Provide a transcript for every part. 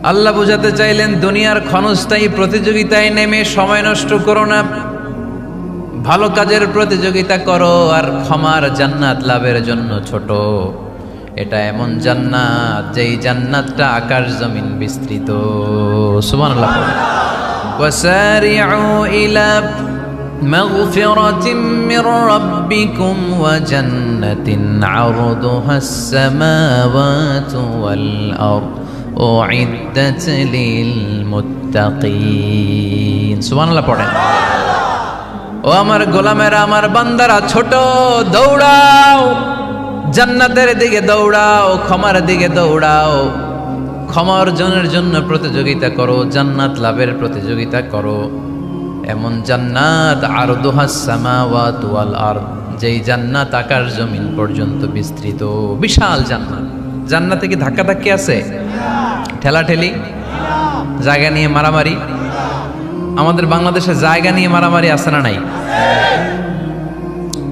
আল্লাহ বোঝাতে চাইলেন দুনিয়ার ক্ষণস্থায়ী প্রতিযোগিতায় নেমে সময় নষ্ট করো না, ভালো কাজের প্রতিযোগিতা করো আর ক্ষমার জান্নাত লাভের জন্য ছোট। এটা এমন জান্নাত যেই জান্নাতটা আকাশ জমিন বিস্তৃত। সুবহানাল্লাহ। ওয়াসারিউ ইলা মাগফিরাতিম মির রাব্বিকুম ওয়া জান্নাতিন আরদুহাস সামাওয়াতু ওয়াল আরদ উইদ্দাত লিল মুত্তাকিন। সুবহানাল্লাহ পড়েন। ও আমার গোলামেরা, আমার বান্দারা, ছোট দৌড়াও, জান্নাতের দিকে দৌড়াও, ক্ষমার দিকে দৌড়াও, ক্ষমা অর্জনের জন্য প্রতিযোগিতা করো, জান্নাত লাভের প্রতিযোগিতা করো। এমন জান্নাত আরদুহাস সামাওয়াতু ওয়াল আরদ, যেই জান্নাত আকাশ জমিন পর্যন্ত বিস্তৃত, বিশাল জান্নাত। জান্নাতে কি ধাক্কাধাক্কি আছে? ঠেলাঠেলি? জায়গা নিয়ে মারামারি? আমাদের বাংলাদেশে জায়গা নিয়ে মারামারি আছে না নাই?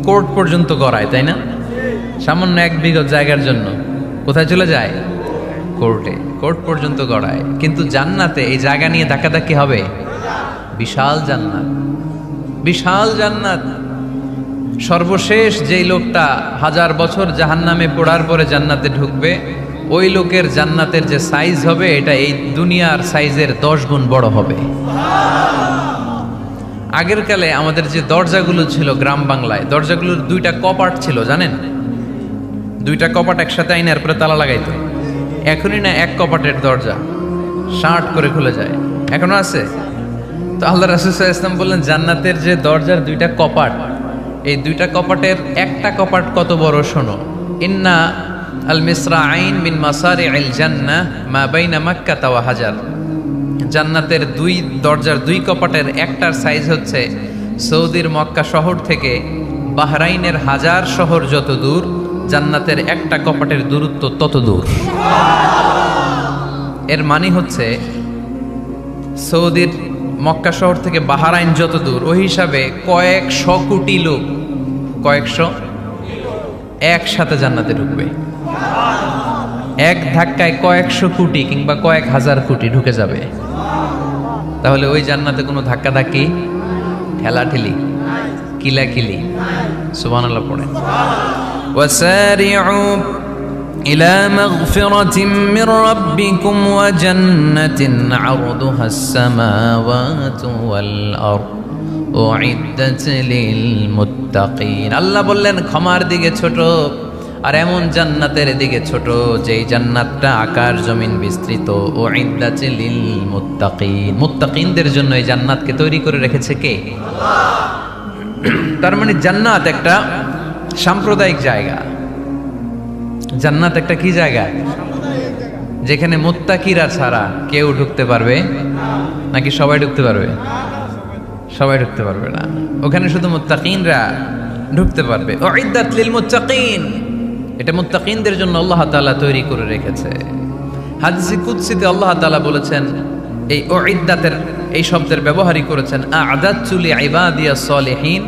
কোর্ট পর্যন্ত গড়ায়, তাই না? সামান্য 1 বিঘা জায়গার জন্য কোথায় চলে যায়? কোর্টে। কোর্ট পর্যন্ত গড়ায়। কিন্তু জান্নাতে এই জায়গা নিয়ে ধাক্কাধাক্কি হবে? বিশাল জান্নাত, বিশাল জান্নাত। সর্বশেষ যেই লোকটা 1000 বছর জাহান্নামে পড়ার পরে জান্নাতে ঢুকবে, ওই লোকের জান্নাতের যে সাইজ হবে এটা এই দুনিয়ার সাইজের 10 গুণ বড় হবে। আগের কালে আমাদের যে দরজাগুলো ছিল গ্রাম বাংলায়, দরজাগুলোর 2টা কপাট ছিল, জানেন? 2টা কপাট একসাথে আইনার পরে তালা লাগাইতো। এখনই না 1 কপাটের দরজা শার্ট করে খুলে যায়। এখনো আছে? তো আল্লাহ রাসূল সাল্লাল্লাহু আলাইহি ওয়াসাল্লাম বললেন, জান্নাতের যে দরজার 2টা কপাট, এই 2টা কপাটের একটা কপাট কত বড় শোনো। ইন্না আল মিসরাআইন মিন মাসারি'আল জান্নাহ মা বাইনা মাক্কাহ ওয়া হাজার। জান্নাতের 2 দরজার 2 কপাটের একটার সাইজ হচ্ছে সৌদির মক্কা শহর থেকে বাহরাইনের হাজার শহর যত দূর, জান্নাতের একটা কপাটের দূরত্ব তত দূর। এর মানে হচ্ছে সৌদির মক্কা শহর থেকে বাহরাইন যত দূর, ওই হিসাবে কয়েকশো কোটি লোক, কয়েকশো একসাথে জান্নাতে ঢুকবে। এক ধাক্কায় কয়েকশো কোটি কিংবা কয়েক হাজার কোটি ঢুকে যাবে। তাহলে ওই জান্নাতে কোনো ধাক্কাধাক্কি, ঠেলাঠেলি, কিলাকিলি? সুবহানাল্লাহ পড়েন। ওয়াসারিউ ইলা মাগফিরাতিম মির রাব্বিকুম ওয়া জান্নাতিন আরদুহাস সামাওয়াতু ওয়াল আরদ উইদ্দাত লিল মুত্তাকিন। আল্লাহ বললেন ক্ষমার দিকে ছোট, আর এমন জান্নাতের দিকে ছোট যেই জান্নাতটা আকাশ জমিন বিস্তৃত। উইদ্দাত লিল মুত্তাকিন, মুত্তাকিনদের জন্য এই জান্নাতকে তৈরি করে রেখেছে কে? তার মানে জান্নাত একটা সাম্প্রদায়িক জায়গা। জান্নাত একটা কি জায়গা? যেখানে মুত্তাকিরা ছাড়া কেউ ঢুকতে পারবে নাকি সবাই ঢুকতে পারবে? সবাই ঢুকতে পারবে না, ওখানে শুধু মুত্তাকিনরা ঢুকতে পারবে। উইদ্দাত লিল মুত্তাকিন, এটা মুত্তাকিনদের জন্য আল্লাহ তাআলা তৈরি করে রেখেছে। হাদিসে কুদসিতে আল্লাহ তাআলা বলেছেন, এই উইদ্দাতের এই শব্দের ব্যবহারই করেছেন আ'দাতু লিইবাদিয়াস সালিহিন,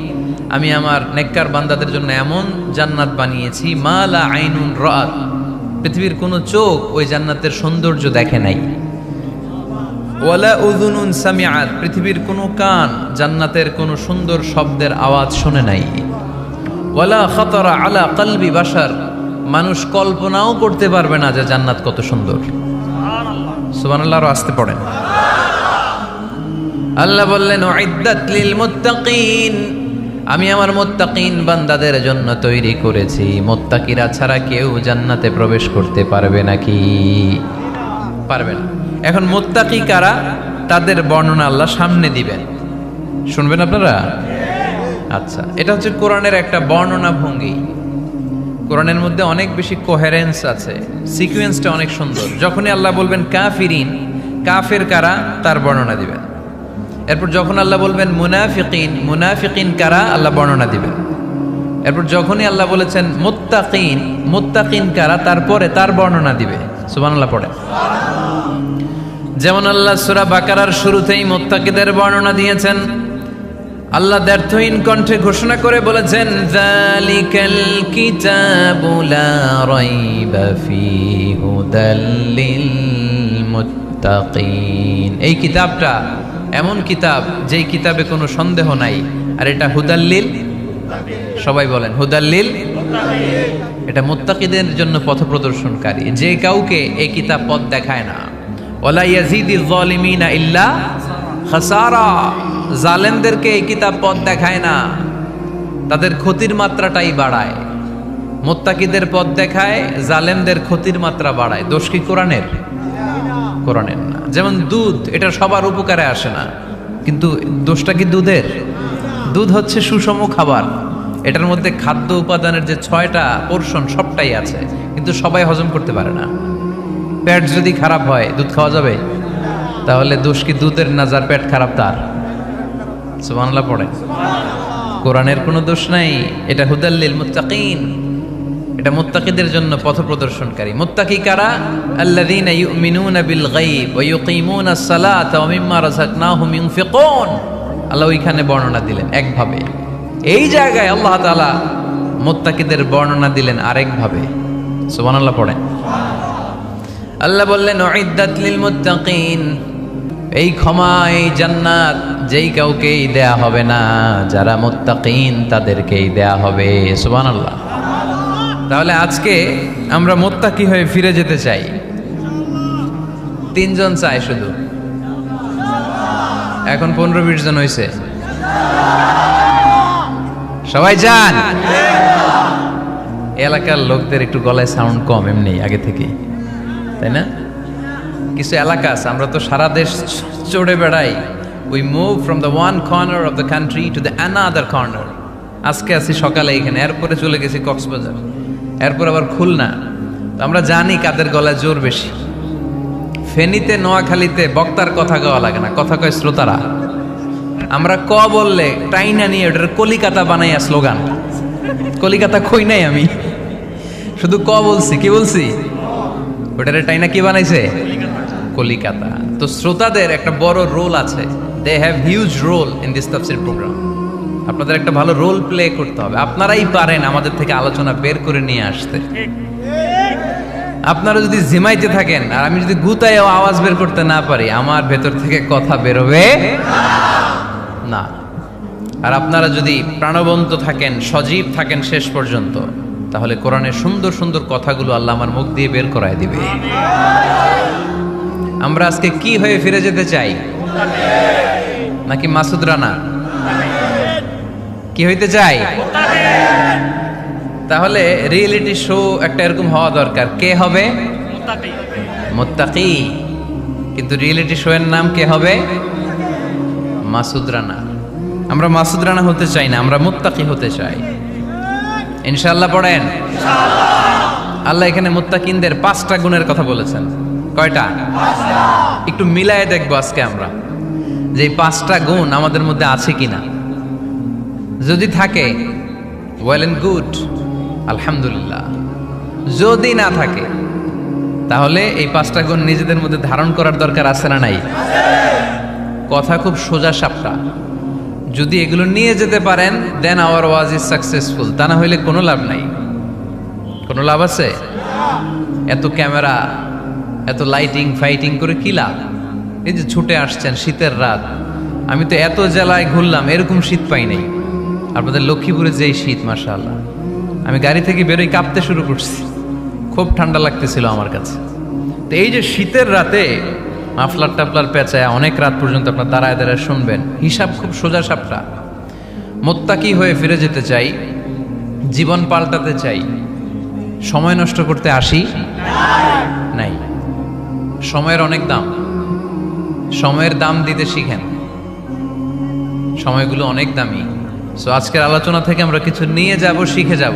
আমি আমার নেককার বান্দাদের জন্য এমন জান্নাত বানিয়েছি মা লা আইনুন রাআত, পৃথিবীর কোনো চোখ ওই জান্নাতের সৌন্দর্য দেখে নাই। ওয়ালা উযুনুন সামিআত, পৃথিবীর কোনো কান জান্নাতের কোনো সুন্দর শব্দের আওয়াজ শোনে নাই। ওয়ালা খাতারা আলা কলবি বাশার, মানুষ কল্পনাও করতে পারবে না যে জান্নাত কত সুন্দর। সুবহানাল্লাহ। আর আসতে পড়েন। আল্লাহ বললেন উইদ্দাত লিল মুত্তাকিন, আমি আমার মুত্তাকিন বান্দাদের জন্য তৈরি করেছি। মুত্তাকিরা ছাড়া কেউ জান্নাতে প্রবেশ করতে পারবে নাকি? পারবে না। এখন মুত্তাকি কারা, তাদের বর্ণনা আল্লাহ সামনে দিবেন, শুনবেন আপনারা? আচ্ছা, এটা হচ্ছে কোরআনের একটা বর্ণনা ভঙ্গি। কোরআনের মধ্যে অনেক বেশি কোহেরেন্স আছে, সিকোয়েন্সটা অনেক সুন্দর। যখনই আল্লাহ বলবেন কাফিরিন, কাফের কারা, তার বর্ণনা দিবেন। এরপর যখন আল্লাহ বলবেন মুনাফিকিন, মুনাফিকিন কারা, আল্লাহ বর্ণনা দিবেন। এরপর যখনই আল্লাহ বলেছেন মুত্তাকিন, মুত্তাকিন কারা, তারপরে তার বর্ণনা দিবে। সুবহানাল্লাহ পড়ে। যেমন আল্লাহ সূরা বাকারার শুরুতেই মুত্তাকিদের বর্ণনা দিয়েছেন। আল্লাহ দ্ব্যর্থহীন কণ্ঠে ঘোষণা করে বলেছেন যালিকাল কিতাবু লা রাইবা ফীহি হুদাল লিল মুত্তাকিন। এই কিতাবটা এমন কিতাব যেই কিতাবে কোনো সন্দেহ নাই, আর এটা হুদাল্লিল, সবাই বলেন হুদাল্লিল, এটা মুত্তাকিদের জন্য পথ প্রদর্শনকারী। যে কাউকে এই কিতাব পথ দেখায় না। ওয়ালা ইয়াজিদিজ জালিমিনা ইল্লা খাসারা, জালেমদেরকে এই কিতাব পথ দেখায় না, তাদের ক্ষতির মাত্রাটাই বাড়ায়। মুত্তাকিদের পথ দেখায়, জালেমদের ক্ষতির মাত্রা বাড়ায়। দোষ কি কোরআনের? কোরআনের না। যেমন দুধ, এটা সবার উপকারে আসে না, কিন্তু দোষটা কি দুধের? দুধ হচ্ছে সুষম খাবার, এটার মধ্যে খাদ্য উপাদানের যে 6টা পোর্শন সবটাই আছে, কিন্তু সবাই হজম করতে পারে না। পেট যদি খারাপ হয় দুধ খাওয়া যাবে? তাহলে দোষ কি দুধের না যার পেট খারাপ তার? সুবহানাল্লাহ পড়ে। কোরআনের কোনো দোষ নাই, এটা হুদাল্লিল মুত্তাকিন, এটা মুত্তাকিদের জন্য পথ প্রদর্শনকারী। মুত্তাকি কারা? আল্লাযীনা ইউমিনুনা বিল গায়ব ওয়া ইউকিমুনাস সালাতা ওয়া মিম্মা রাযাকনাহুম ইউনফিকুন। আল্লাহ ওইখানে বর্ণনা দিলেন একভাবে, এই জায়গায় আল্লাহ তাআলা মুত্তাকিদের বর্ণনা দিলেন আরেকভাবে। সুবহানাল্লাহ পড়েন। আল্লাহ বললেন উইদ্দাত লিল মুত্তাকিন, এই ক্ষমা, এই জান্নাত যেই কাউকেই দেয়া হবে না, যারা মুত্তাকিন তাদেরকেই দেয়া হবে। সুবহানাল্লাহ। তাহলে আজকে আমরা মুত্তাকি হয়ে ফিরে যেতে চাই। 3 জন চাই শুধু, এখন 15-20 জন হয়েছে। সবাই যান। এলাকার লোকদের একটু গলায় সাউন্ড কম এমনি আগে থেকে, তাই না? কিছু এলাকা আছে, আমরা তো সারা দেশ চড়ে বেড়াই। We move from the one corner of the country to the another corner. আজকে আছি সকালে এখানে, এরপরে চলে গেছি কক্সবাজার, এরপর আবার খুলনা। তো আমরা জানি কাদের গলায় জোর বেশি। ফেনীতে, নোয়াখালীতে বক্তার কথা গাওয়া লাগে না, কথা কয় শ্রোতারা। আমরা ক বললে টাইনা নিয়ে ওটার কলিকাতা বানাইয়া স্লোগান। কলিকাতা কই নাই আমি, শুধু ক বলছি। কি বলছি? ওটার টাইনা কি বানাইছে? কলিকাতা। তো শ্রোতাদের একটা বড় রোল আছে, they have huge role in this তাফসীর প্রোগ্রাম। আপনাদের একটা ভালো রোল প্লে করতে হবে। আপনারাই পারেন আমাদের থেকে আলোচনা বের করে নিয়ে আসতে। আপনারা যদি জিমাইতে থাকেন আর আমি যদি গুতায় আওয়াজ বের করতে না পারি, আমার ভেতর থেকে কথা বেরোবে না। আর আপনারা যদি প্রাণবন্ত থাকেন, সজীব থাকেন শেষ পর্যন্ত, তাহলে কোরআনের সুন্দর সুন্দর কথাগুলো আল্লাহ আমার মুখ দিয়ে বের করায় দিবে। আমরা আজকে কি হয়ে ফিরে যেতে চাই? নাকি মাসুদ রানা? কি হইতে চাই? তাহলে রিয়েলিটি শো একটা এরকম হওয়া দরকার। কে হবে? মুত্তাকি। কিন্তু রিয়েলিটি শো এর নাম কে হবে? মাসুদ রানা। আমরা মাসুদ রানা হতে চাই না, আমরা মুত্তাকি হতে চাই। ইনশাআল্লাহ পড়েন। আল্লাহ এখানে মুত্তাকিনদের 5টা গুণের কথা বলেছেন। কয়টা? একটু মিলায়ে দেখবো আজকে আমরা যে 5টা গুণ আমাদের মধ্যে আছে কিনা। যদি থাকে ওয়েল এন্ড গুড, আলহামদুলিল্লাহ। যদি না থাকে তাহলে এই 5টা গুণ নিজেদের মধ্যে ধারণ করার দরকার আছে না নাই? কথা খুব সোজা সাপটা। যদি এগুলো নিয়ে যেতে পারেন দেন আওয়ার ওয়াজ ইজ সাকসেসফুল। তা না হইলে কোনো লাভ নাই। কোনো লাভ আছে? এত ক্যামেরা, এত লাইটিং ফাইটিং করে কি লাভ? এই যে ছুটে আসছেন শীতের রাত, আমি তো এত জেলায় ঘুরলাম, এরকম শীত পাই নাই। আপনাদের লক্ষ্মীপুরে যেই শীত, মাশাআল্লাহ, আমি গাড়ি থেকে বেরোই কাঁপতে শুরু করছি, খুব ঠান্ডা লাগতেছিল আমার কাছে। তো এই যে শীতের রাতে মাফলার টাফলার পেঁচায় অনেক রাত পর্যন্ত আপনার দাঁড়ায় দাঁড়ায় শুনবেন, হিসাব খুব সোজা সাপটা। মুত্তাকি হয়ে ফিরে যেতে চাই, জীবন পাল্টাতে চাই, সময় নষ্ট করতে আসি নাই। সময়ের অনেক দাম, সময়ের দাম দিতে শিখেন। সময়গুলো অনেক দামি। সো আজকের আলোচনা থেকে আমরা কিছু নিয়ে যাব, শিখে যাব।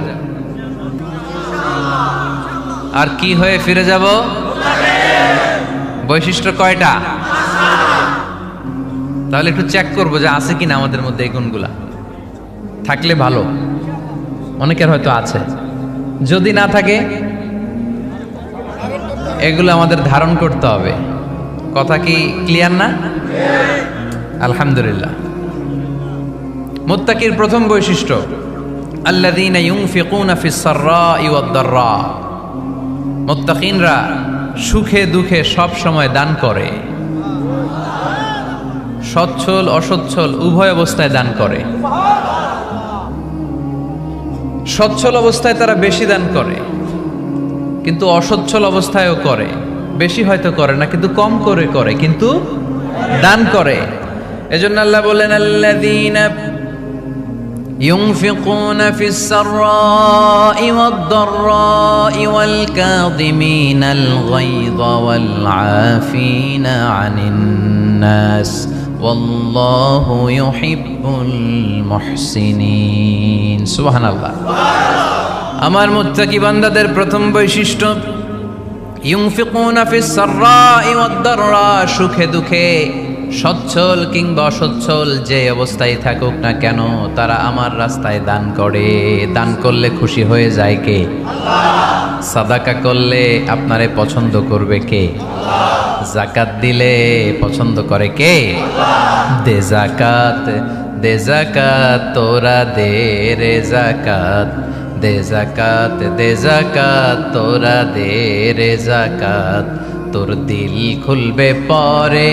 আর কি হয়ে ফিরে যাব? বৈশিষ্ট্য কয়টা? তাহলে একটু চেক করবো যে আছে কিনা আমাদের মধ্যে এই গুণগুলা। থাকলে ভালো, অনেকের হয়তো আছে। যদি না থাকে এগুলো আমাদের ধারণ করতে হবে। কথা কি ক্লিয়ার না? আলহামদুলিল্লাহ। মুত্তাকির প্রথম বৈশিষ্ট্য আল্লাযীনা ইউনফিকুনা ফিস সাররাই ওয়াদ দাররা। মুত্তাকিনরা সুখে দুঃখে সব সময় দান করে, সচ্ছল অসচ্ছল উভয় অবস্থায় দান করে। সচ্ছল অবস্থায় তারা বেশি দান করে, কিন্তু অসচ্ছল অবস্থায়ও করে। বেশি হয়তো করে না, কিন্তু কম করে করে, কিন্তু দান করে। এজন্য আল্লাহ বলেন, আল্লাযীনা ইউনফিকুনা ফিস সাররাই ওয়াদ দাররাই ওয়াল কাযিমিনাল গায়যা ওয়াল আফিনা আনিন নাস ওয়াল্লাহু ইউহিব্বুল মুহসিনিন। সুবহানাল্লাহ। আমার মুত্তাকি বান্দাদের প্রথম বৈশিষ্ট্য ইউনফিকুনা ফিস সাররাই ওয়াদ দাররা, সুখে দুঃখে সচ্ছল কিংবা অসচ্ছল যে অবস্থায় থাকুক না কেন তারা আমার রাস্তায় দান করে। দান করলে খুশি হয়ে যায় কে? আল্লাহ। সাদাকা করলে আপনারে পছন্দ করবে কে? আল্লাহ। যাকাত দিলে পছন্দ করে কে? আল্লাহ। দে যাকাত, দে যাকাত তোরা দে রে যাকাত, দে যাকাত, দে যাকাত তোরা দে রে যাকাত। তোর দিল খুলবে পরে,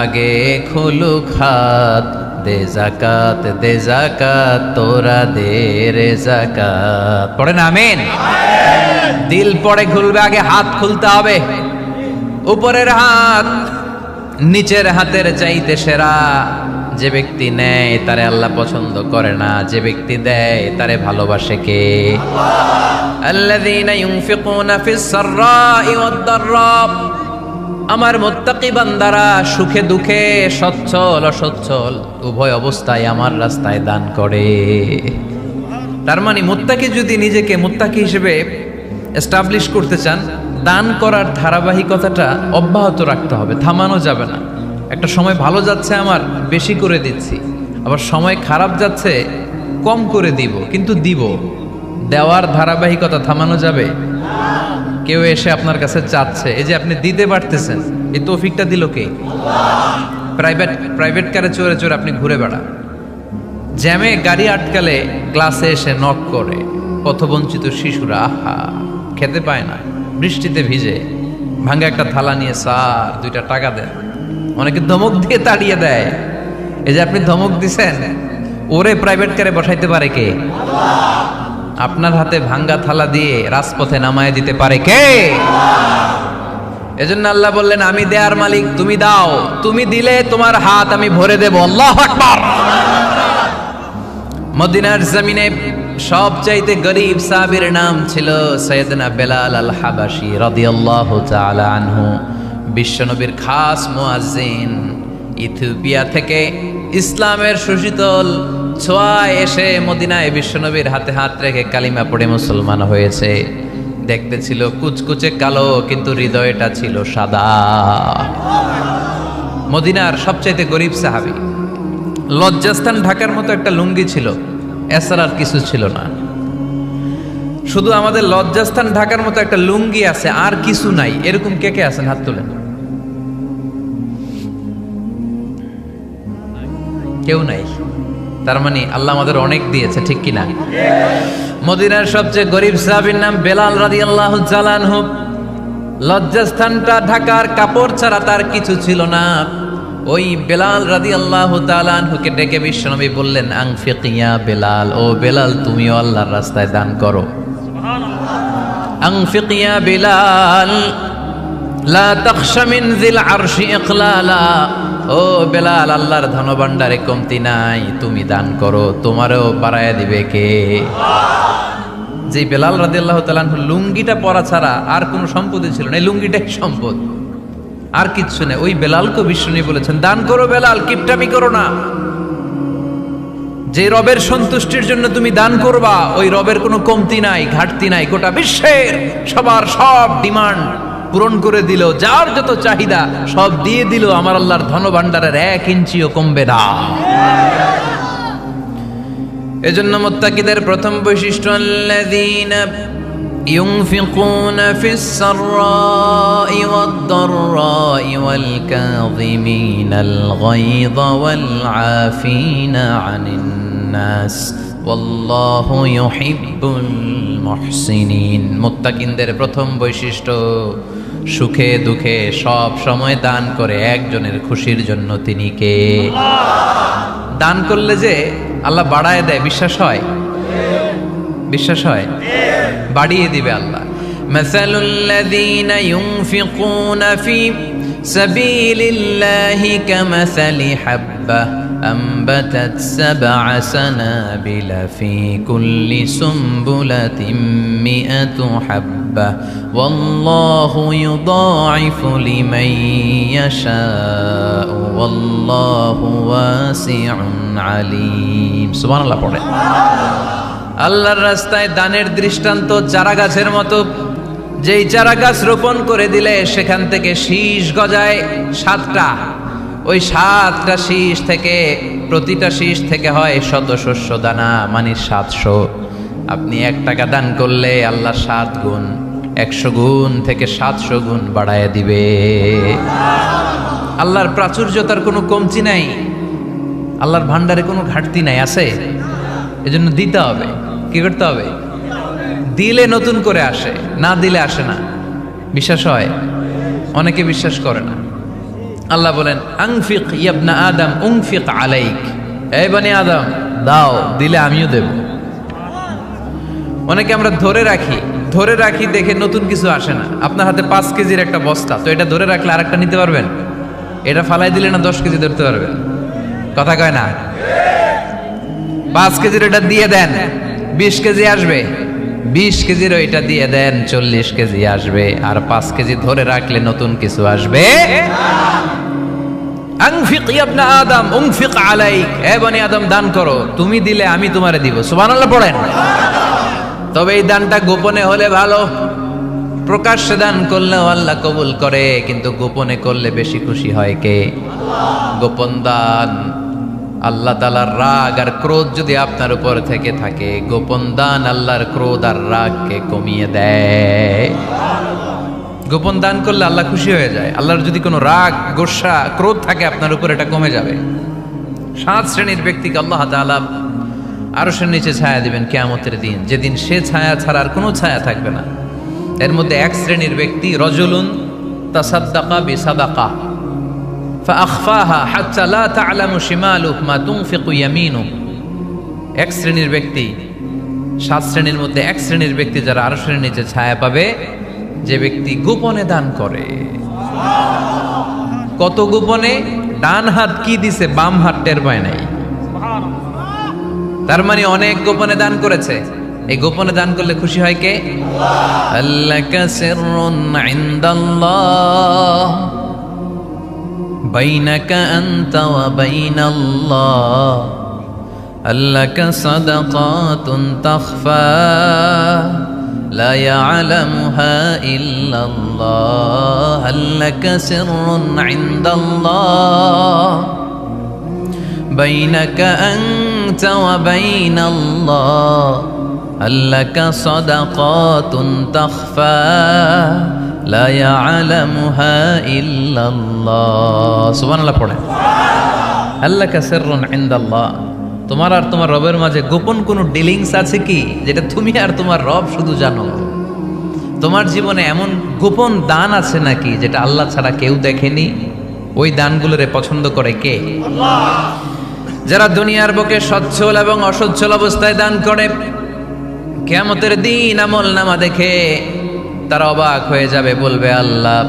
আগে খুলুক হাত। দে যাকাত, দে যাকাত তোরা দে রে যাকাত। পড়েন আমিন। দিল পরে খুলবে, আগে হাত খুলতে হবে। উপরের হাত নিচের হাতের চাইতে সেরা। যে ব্যক্তি নেয় তারে আল্লাহ পছন্দ করে না, যে ব্যক্তি দেয় তারে ভালোবাসে কে? আল্লাহ। আল্লাযীনা ইউনফিকুনা ফিস সাররাই ওয়াদ দাররা, আমার মুত্তাকি বান্দারা সুখে দুঃখে সচ্ছল অসচ্ছল উভয় অবস্থায় আমার রাস্তায় দান করে। তার মানে মুত্তাকি যদি নিজেকে মুত্তাকি হিসেবে এস্টাবলিশ করতে চান, দান করার ধারাবাহিকতাটা অব্যাহত রাখতে হবে, থামানো যাবে না। একটা সময় ভালো যাচ্ছে আমার, বেশি করে দিচ্ছি, আবার সময় খারাপ যাচ্ছে, কম করে দিব, কিন্তু দিব। দেওয়ার ধারাবাহিকতা থামানো যাবে? কেউ এসে আপনার কাছে চাচ্ছে, এই যে আপনি দিতে পারতেছেন, এই তৌফিকটা দিল কে? প্রাইভেট কারে চড়ে চড়ে আপনি ঘুরে বেড়ান, জ্যামে গাড়ি আটকালে ক্লাসে এসে নক করে, পথবঞ্চিত শিশুরা আহা খেতে পায় না, বৃষ্টিতে ভিজে ভাঙ্গা একটা থালা নিয়ে স্যার 2টা টাকা দেন। অনেকে ধমক দিয়ে তাড়িয়ে দেয়। এই যে আপনি ধমক দিছেন, ওরে প্রাইভেট কারে বসাইতে পারে কে? আপনার হাতে ভাঙ্গা থালা দিয়ে রাজপথে নামায় দিতে পারে কে? এজন্য আল্লাহ বললেন, আমি দেয়ার মালিক, তুমি দাও। তুমি দিলে তোমার হাত আমি ভরে দেব। আল্লাহু আকবার। মদিনার জমিনে সবচাইতে গরীব সাহাবীর নাম ছিল সাইয়েদনা বেলাল আল হাবাশী রাদিয়াল্লাহু তাআলা আনহু। বিশ্বনবীর খাস মুয়াজ্জিন। ইথিওপিয়া থেকে ইসলামের সুশীতল ছোঁয়ায় এসে মদিনায় বিশ্বনবীর হাতে হাত রেখে কালিমা পড়ে মুসলমান হয়েছে। দেখতে ছিল কুচকুচে কালো, কিন্তু হৃদয়টা ছিল সাদা। মদিনার সবচাইতে গরীব সাহাবী। লজ্জাস্থান ঢাকার মতো একটা লুঙ্গি ছিল, এছাড়া আর কিছু ছিল না। শুধু আমাদের লজ্জাস্থান ঢাকার মতো একটা লুঙ্গি আছে, আর কিছু নাই। এরকম কে কে আছেন? হাত তোলেন। কেউ নাই। তার মানে আল্লাহ আমাদের অনেক দিয়েছে, ঠিক কিনা? মদিনার সবচেয়ে গরীব সাহাবীর নাম বেলাল রাদিয়াল্লাহু তাআলা আনহু। লজ্জাস্থানটা ঢাকার কাপড় ছাড়া তার কিছু ছিল না। ওই বেলাল রাদিয়াল্লাহু তাআলা আনহুকে ডেকে বিশ্বনবী বললেন, আনফিকিয়া বেলাল, ও বেলাল তুমিও আল্লাহর রাস্তায় দান করো। সুবহানাল্লাহ। আনফিকিয়া বেলাল লা তাখশা মিন যিল আরশি ইকলালা, ও বেলাল আল্লাহর ধনভাণ্ডারে কমতি নাই, তুমি দান করো, তোমারও বাড়ায়া দিবে কে? যে বেলাল রাদিয়াল্লাহু তাআলা আনহু লুঙ্গিটা পরা ছাড়া আর কোনো সম্পত্তি ছিল না, এই লুঙ্গিটাই সম্পদ, আর কিচ্ছু নেই। ওই বেলালকে বিশ্বনবী বলেছেন, দান করো বেলাল, কিপটামি করো না। যে রবের সন্তুষ্টির জন্য তুমি দান করবা, ওই রবের কোনো কমতি নাই, ঘাটতি নাই। গোটা বিশ্বের সবার সব ডিমান্ড পূরণ করে দিল, যার যত চাহিদা সব দিয়ে দিল, আমার আল্লাহর ধনভাণ্ডারের 1 ইঞ্চিও কমবে না। এজন্য মুত্তাকিদের প্রথম বৈশিষ্ট্য, আল্লাযীনা ইউনফিকুনা ফিস সাররাই ওয়াদ দাররাই ওয়াল কাযিমিনাল গায়যা ওয়াল আফিনা আনিন নাস ওয়াল্লাহু ইউহিব্বুল মুহসিনিন। মুত্তাকিনদের প্রথম বৈশিষ্ট্য, সুখে দুঃখে সব সময় দান করে একজনের খুশির জন্য, তিনি কে? দান করলে যে আল্লাহ বাড়ায় দেয়, বিশ্বাস হয়? বিশ্বাস হয়? বাড়িয়ে দিবে আল্লাহ। মাসালুল্লাযীনা ইউনফিকুনা ফি সাবিলিল্লাহি কামাসালি হাব্বাহ أنبتت 7 سنابل في كل سنبلة 100 حبة والله يضاعف لمن يشاء والله واسع عليم سبحان الله পড়ে। আল্লাহর রাস্তায় দানের দৃষ্টান্ত চারা গাছের মতো, যেই চারা গাছ রোপণ করে দিলে সেখান থেকে শীষ গজায় 7টা, ওই 7টা শীষ থেকে প্রতিটা শীষ থেকে হয় শত শস্য দানা, মানে 700। আপনি 1 টাকা দান করলে আল্লাহ 7 গুণ, 100 গুণ থেকে 700 গুণ বাড়ায় দিবে। আল্লাহর প্রাচুর্যতার কোনো কমতি নাই, আল্লাহর ভান্ডারে কোনো ঘাটতি নাই, আছে? এজন্য দিতে হবে। কি করতে হবে? দিলে নতুন করে আসে, না দিলে আসে না। বিশ্বাস হয়? অনেকে বিশ্বাস করে না। আল্লাহ বলেন আনফিক ইবনা আদম উনফিক আলাইক, এই বনি আদম দাও, দিলে আমিও দেব। অনেকে আমরা ধরে রাখি দেখে নতুন কিছু আসে না। আপনার হাতে 5 কেজির একটা বস্তা, তো এটা ধরে রাখলে আরেকটা নিতে পারবেন? এটা ফালাই দিলে না 10 কেজি ধরতে পারবেন? কথা কয় না? 5 কেজির এটা দিয়ে দেন, 20 কেজি আসবে। 20 কেজির ওইটা দিয়ে দেন, 40 কেজি আসবে। আর 5 কেজি ধরে রাখলে নতুন কিছু আসবে। আনফিক ইবনা আদম উনফিক আলাইক, হে বনি আদম দান করো, তুমি দিলে আমি তোমারে দিব। সুবহানাল্লাহ পড়েন। তবে এই দানটা গোপনে হলে ভালো, প্রকাশ্যে দান করলেও আল্লাহ কবুল করে, কিন্তু গোপনে করলে বেশি খুশি হয় কে? গোপন দান। আল্লাহ তাআলার রাগ আর ক্রোধ যদি আপনার উপর থেকে থাকে, গোপন দান আল্লাহর ক্রোধ আর রাগকে কমিয়ে দেয়। গোপন দান করলে আল্লাহ খুশি হয়ে যায়। আল্লাহর যদি কোনো রাগ, গোসা, ক্রোধ থাকে আপনার উপর, এটা কমে যাবে। 7 শ্রেণীর ব্যক্তিকে আল্লাহ তাআলা আরশের নিচে ছায়া দিবেন কিয়ামতের দিন, যেদিন সে ছায়া ছাড়া আর কোনো ছায়া থাকবে না। এর মধ্যে 1 শ্রেণীর ব্যক্তি, রজুলুন তাসাদ্দাকা বিসাদাকা ফাআখফাহা হাত্তা লা তা'লামু শিমালুহু মা তুনফিকু ইয়ামিনুহু। 1 শ্রেণীর ব্যক্তি, 7 শ্রেণীর মধ্যে 1 শ্রেণীর ব্যক্তি যারা আরশের নিচে ছায়া পাবে, যে ব্যক্তি গোপনে দান করে। কত গোপনে? ডান হাত কি দিছে, বাম হাত টের পায় নাই। তার মানে অনেক গোপনে দান করেছে। এই গোপনে দান করলে খুশি হয় কে? আল্লাকা সিররুন ইনদাল্লাহ বাইনাকা আনতা ওয়া বাইনাল্লাহ আল্লাকা সাদাকাতুন তাখফা لا يعلمها إلا الله هل لك سر عند الله بينك أنت وبين الله هل لك صدقات تخفى لا يعلمها إلا الله سبحان الله পড়ে। هل لك سر عند الله, তোমার আর তোমার রবের মাঝে গোপন কোনো ডিলিংস আছে কি, যেটা তুমি আর তোমার রব শুধু জানো? তোমার জীবনে এমন গোপন দান আছে নাকি যেটা আল্লাহ ছাড়া কেউ দেখেনি? ওই দানগুলোরে পছন্দ করে কে? আল্লাহ। যারা দুনিয়ার বুকে সচ্ছল এবং অসচ্ছল অবস্থায় দান করে, কিয়ামতের দিন আমল নামা দেখে তারা অবাক হয়ে যাবে, বলবে আল্লাহ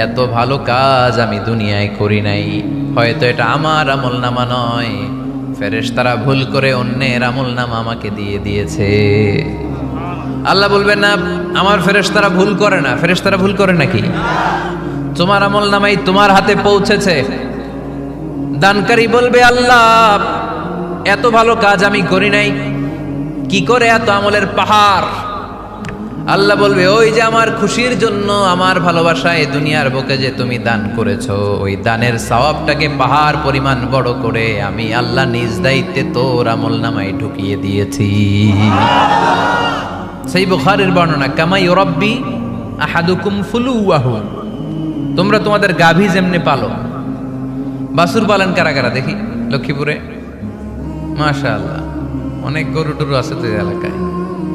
এত ভালো কাজ আমি দুনিয়ায় করি নাই, হয়তো এটা আমার আমল নামা নয়, ফেরেশতারা ভুল করে অন্যের আমল নামা আমাকে দিয়ে দিয়েছে। আল্লাহ বলবেন না আমার ফেরেশতারা ভুল করে না। ফেরেশতারা ভুল করে নাকি? তোমার আমল নামাই তোমার হাতে পৌঁছেছে। দানকারী বলবে আল্লাহ এত ভালো কাজ আমি করি নাই, কি করে এত আমলের পাহাড়? আল্লাহ বলবে ওই যে আমার খুশির জন্য, আমার ভালোবাসায় দুনিয়ার বুকে যে তুমি দান করেছো, ওই দানের সওয়াবটাকে পাহাড় পরিমাণ বড় করে আমি আল্লাহ নিজ দায়িত্বে তোর আমল নামায় ঢুকিয়ে দিয়েছি। সেই বুখারীর বর্ণনা, কামা ইউরাব্বি আহাদুকুম ফুলুয়াহু, তোমরা তোমাদের গাভী যেমনি পালো। বাছুর পালন কারা কারা দেখি লক্ষ্মীপুরে? মাশাআল্লাহ, অনেক গরু টরু আছে তো এলাকায়।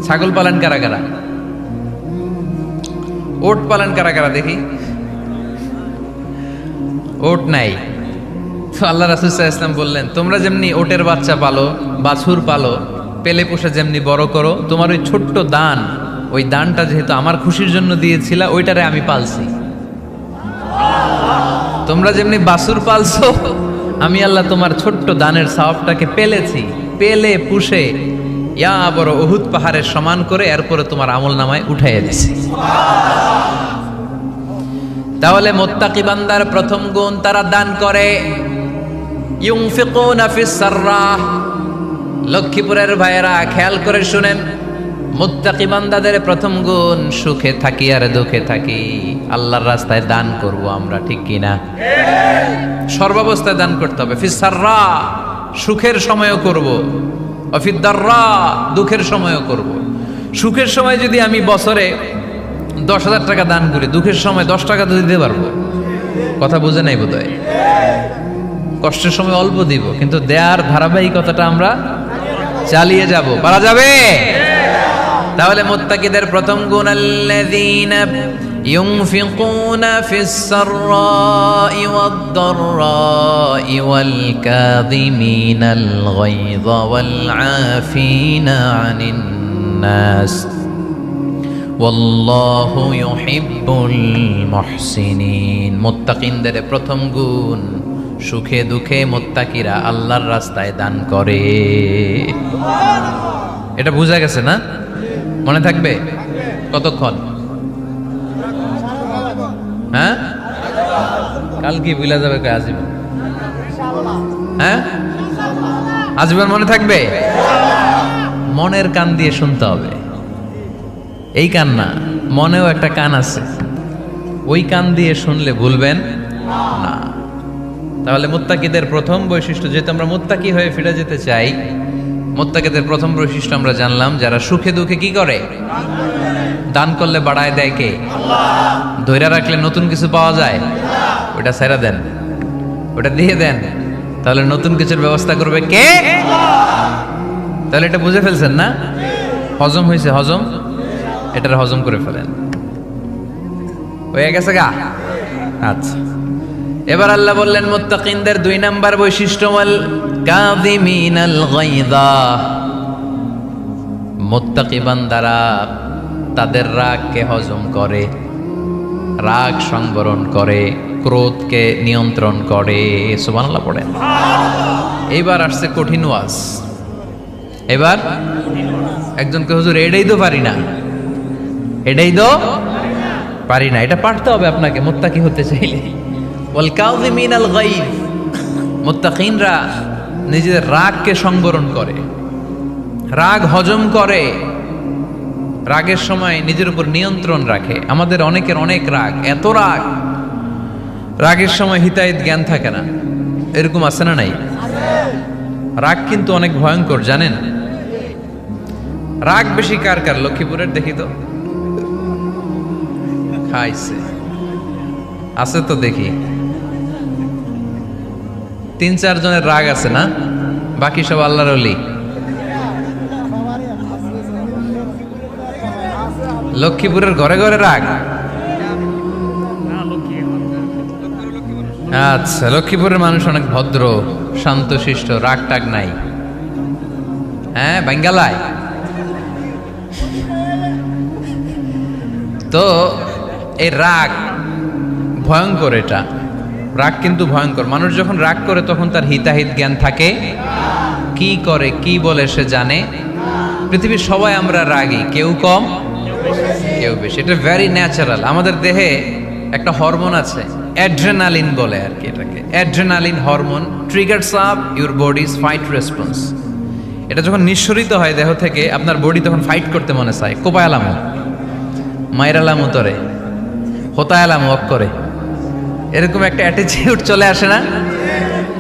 ছাগল পালন কারা কারা? ওট পালন কারা কারা দেখি? ওট নাই। তো আল্লাহ রাসূল সাল্লাল্লাহু আলাইহি ওয়াসাল্লাম বললেন, তোমরা যেমনি ওটের বাচ্চা পালো, বাছুর পালো, পেলে পোষে যেমনি বড় করো, তোমার ওই ছোট্ট দান, ওই দানটা যেহেতু আমার খুশির জন্য দিয়েছিলা, ওইটারে আমি পালছি। তোমরা যেমনি বাছুর পালছো, আমি আল্লাহ তোমার ছোট্ট দানের সওয়াবটাকে পেলেছি, পেলে পুষে ইয়া বড় উহুদ পাহাড়ের সমান করে এরপরে তোমার আমলনামায় উঠাইয়া দিছি। তাহলে মুত্তাকি বান্দার প্রথম গুণ, তারা দান করে। ইউনফিকুনা ফিস সাররাহ। লক্ষ্মীপুরের ভাইয়েরা খেয়াল করে শুনেন, মুত্তাকি বান্দাদের প্রথম গুণ, সুখে থাকি আর দুঃখে থাকি আল্লাহর রাস্তায় দান করব আমরা, ঠিক কি না? সর্বাবস্থায় দান করতে হবে। ফিস সাররা, সুখের সময়ও করব, অফিদ দাররা, দুঃখের সময়ও করব। সুখের সময় যদি আমি বছরে 10,000 টাকা দান করি, দুঃখের সময় 10 টাকা তো দিতে পারবো। কথা বুঝে নাই বোধহয়? কষ্টের সময় অল্প দিব, কিন্তু দেয়ার ধারাবাহিকতাটা আমরা চালিয়ে যাব। পারা যাবে? তাহলে মুত্তাকিদের প্রথম গুণ, আল্লাযীনা ইউনফিকুনা ফিস সাররাই ওয়াদ দাররাই ওয়াল কাযিমিনাল গায়যা ওয়াল আফিনা আনিন নাস ওয়াল্লাহু ইউহিব্বুল মুহসিনিন। মুত্তাকিনদের প্রথম গুণ, সুখে দুঃখে মুত্তাকিরা আল্লাহর রাস্তায় দান করে। এটা বোঝা গেছে না? মনে থাকবে কতক্ষণ? হ্যাঁ, কাল কি ভুলা যাবে? আজীবন? হ্যাঁ, আজীবন মনে থাকবে? মনের কান দিয়ে শুনতে হবে। এই কান না, মনেও একটা কান আছে, ওই কান দিয়ে শুনলে ভুলবেন না। তাহলে মুত্তাকিদের প্রথম বৈশিষ্ট্য, যেহেতু আমরা মুত্তাকি হয়ে ফিরে যেতে চাই, মুত্তাকিদের প্রথম বৈশিষ্ট্য আমরা জানলাম, যারা সুখে দুঃখে কি করে? দান করলে বাড়ায় দেয় কে? আল্লাহ। ধৈর্য রাখলে নতুন কিছু পাওয়া যায়? ওটা ছেড়ে দেন, ওটা দিয়ে দেন, তাহলে নতুন কিছুর ব্যবস্থা করবে কে? তাহলে এটা বুঝে ফেলছেন না? হজম হয়েছে? হজম, এটার হজম করে ফেলেন। হয়ে গেছে গা? আচ্ছা, এবার আল্লাহ বললেন মুত্তাকিনদের 2 নাম্বার বৈশিষ্ট্য, ওয়াল কাযিমিনাল গায়যা। মুত্তাকি বান্দারা তাদের রাগকে হজম করে, রাগ সংবরণ করে, ক্রোধকে নিয়ন্ত্রণ করে। সুবহানাল্লাহ পড়েন। এইবার আসছে কঠিন ওয়াজ। এবার একজনকে, হুজুর এটাই তো পারি না, এটাই তো পারি না, এটা পারতে হবে আপনাকে মুত্তাকি হতে চাইলে। ওয়াল কাযিমিনাল গায়য। মুত্তাকিনরা নিজেদের রাগকে সংবরণ করে, রাগ হজম করে, রাগের সময় নিজের উপর নিয়ন্ত্রণ রাখে। আমাদের অনেকের অনেক রাগ, এত রাগ, রাগের সময় হিতাহিত জ্ঞান থাকে না। এরকম আছে না নাই? রাগ কিন্তু অনেক ভয়ঙ্কর, জানেন? রাগ বেশি কার কার? লক্ষ্মীপুরের দেখি তো, খাইছে আছে তো দেখি, 3-4 জনের রাগ আছে না? বাকি সব আল্লাহর ওলি। লক্ষ্মীপুরের ঘরে ঘরে রাগ? আচ্ছা, লক্ষ্মীপুরের মানুষ অনেক ভদ্র, শান্তশিষ্ট, রাগ টাগ নাই। হ্যাঁ, বাঙ্গালায় তো এই রাগ ভয়ঙ্কর। এটা রাগ কিন্তু ভয়ঙ্কর। মানুষ যখন রাগ করে তখন তার হিতাহিত জ্ঞান থাকে, কি করে কি বলে সে জানে। পৃথিবীর সবাই আমরা রাগী, কেউ কম কেউ বেশি। এটা ভেরি ন্যাচারাল। আমাদের দেহে একটা হরমোন আছে, অ্যাড্রেনালিন বলে আর কি এটাকে। Adrenaline hormone triggers up your bodies fight response. এটা যখন নিঃসরিত হয় দেহ থেকে, আপনার বডি তখন ফাইট করতে মনে চায়। কোপায়ালাম, মাইরালাম, উতরে হোতায়ালাম, অক করে, এরকম একটা অ্যাটিটিউড চলে আসে না?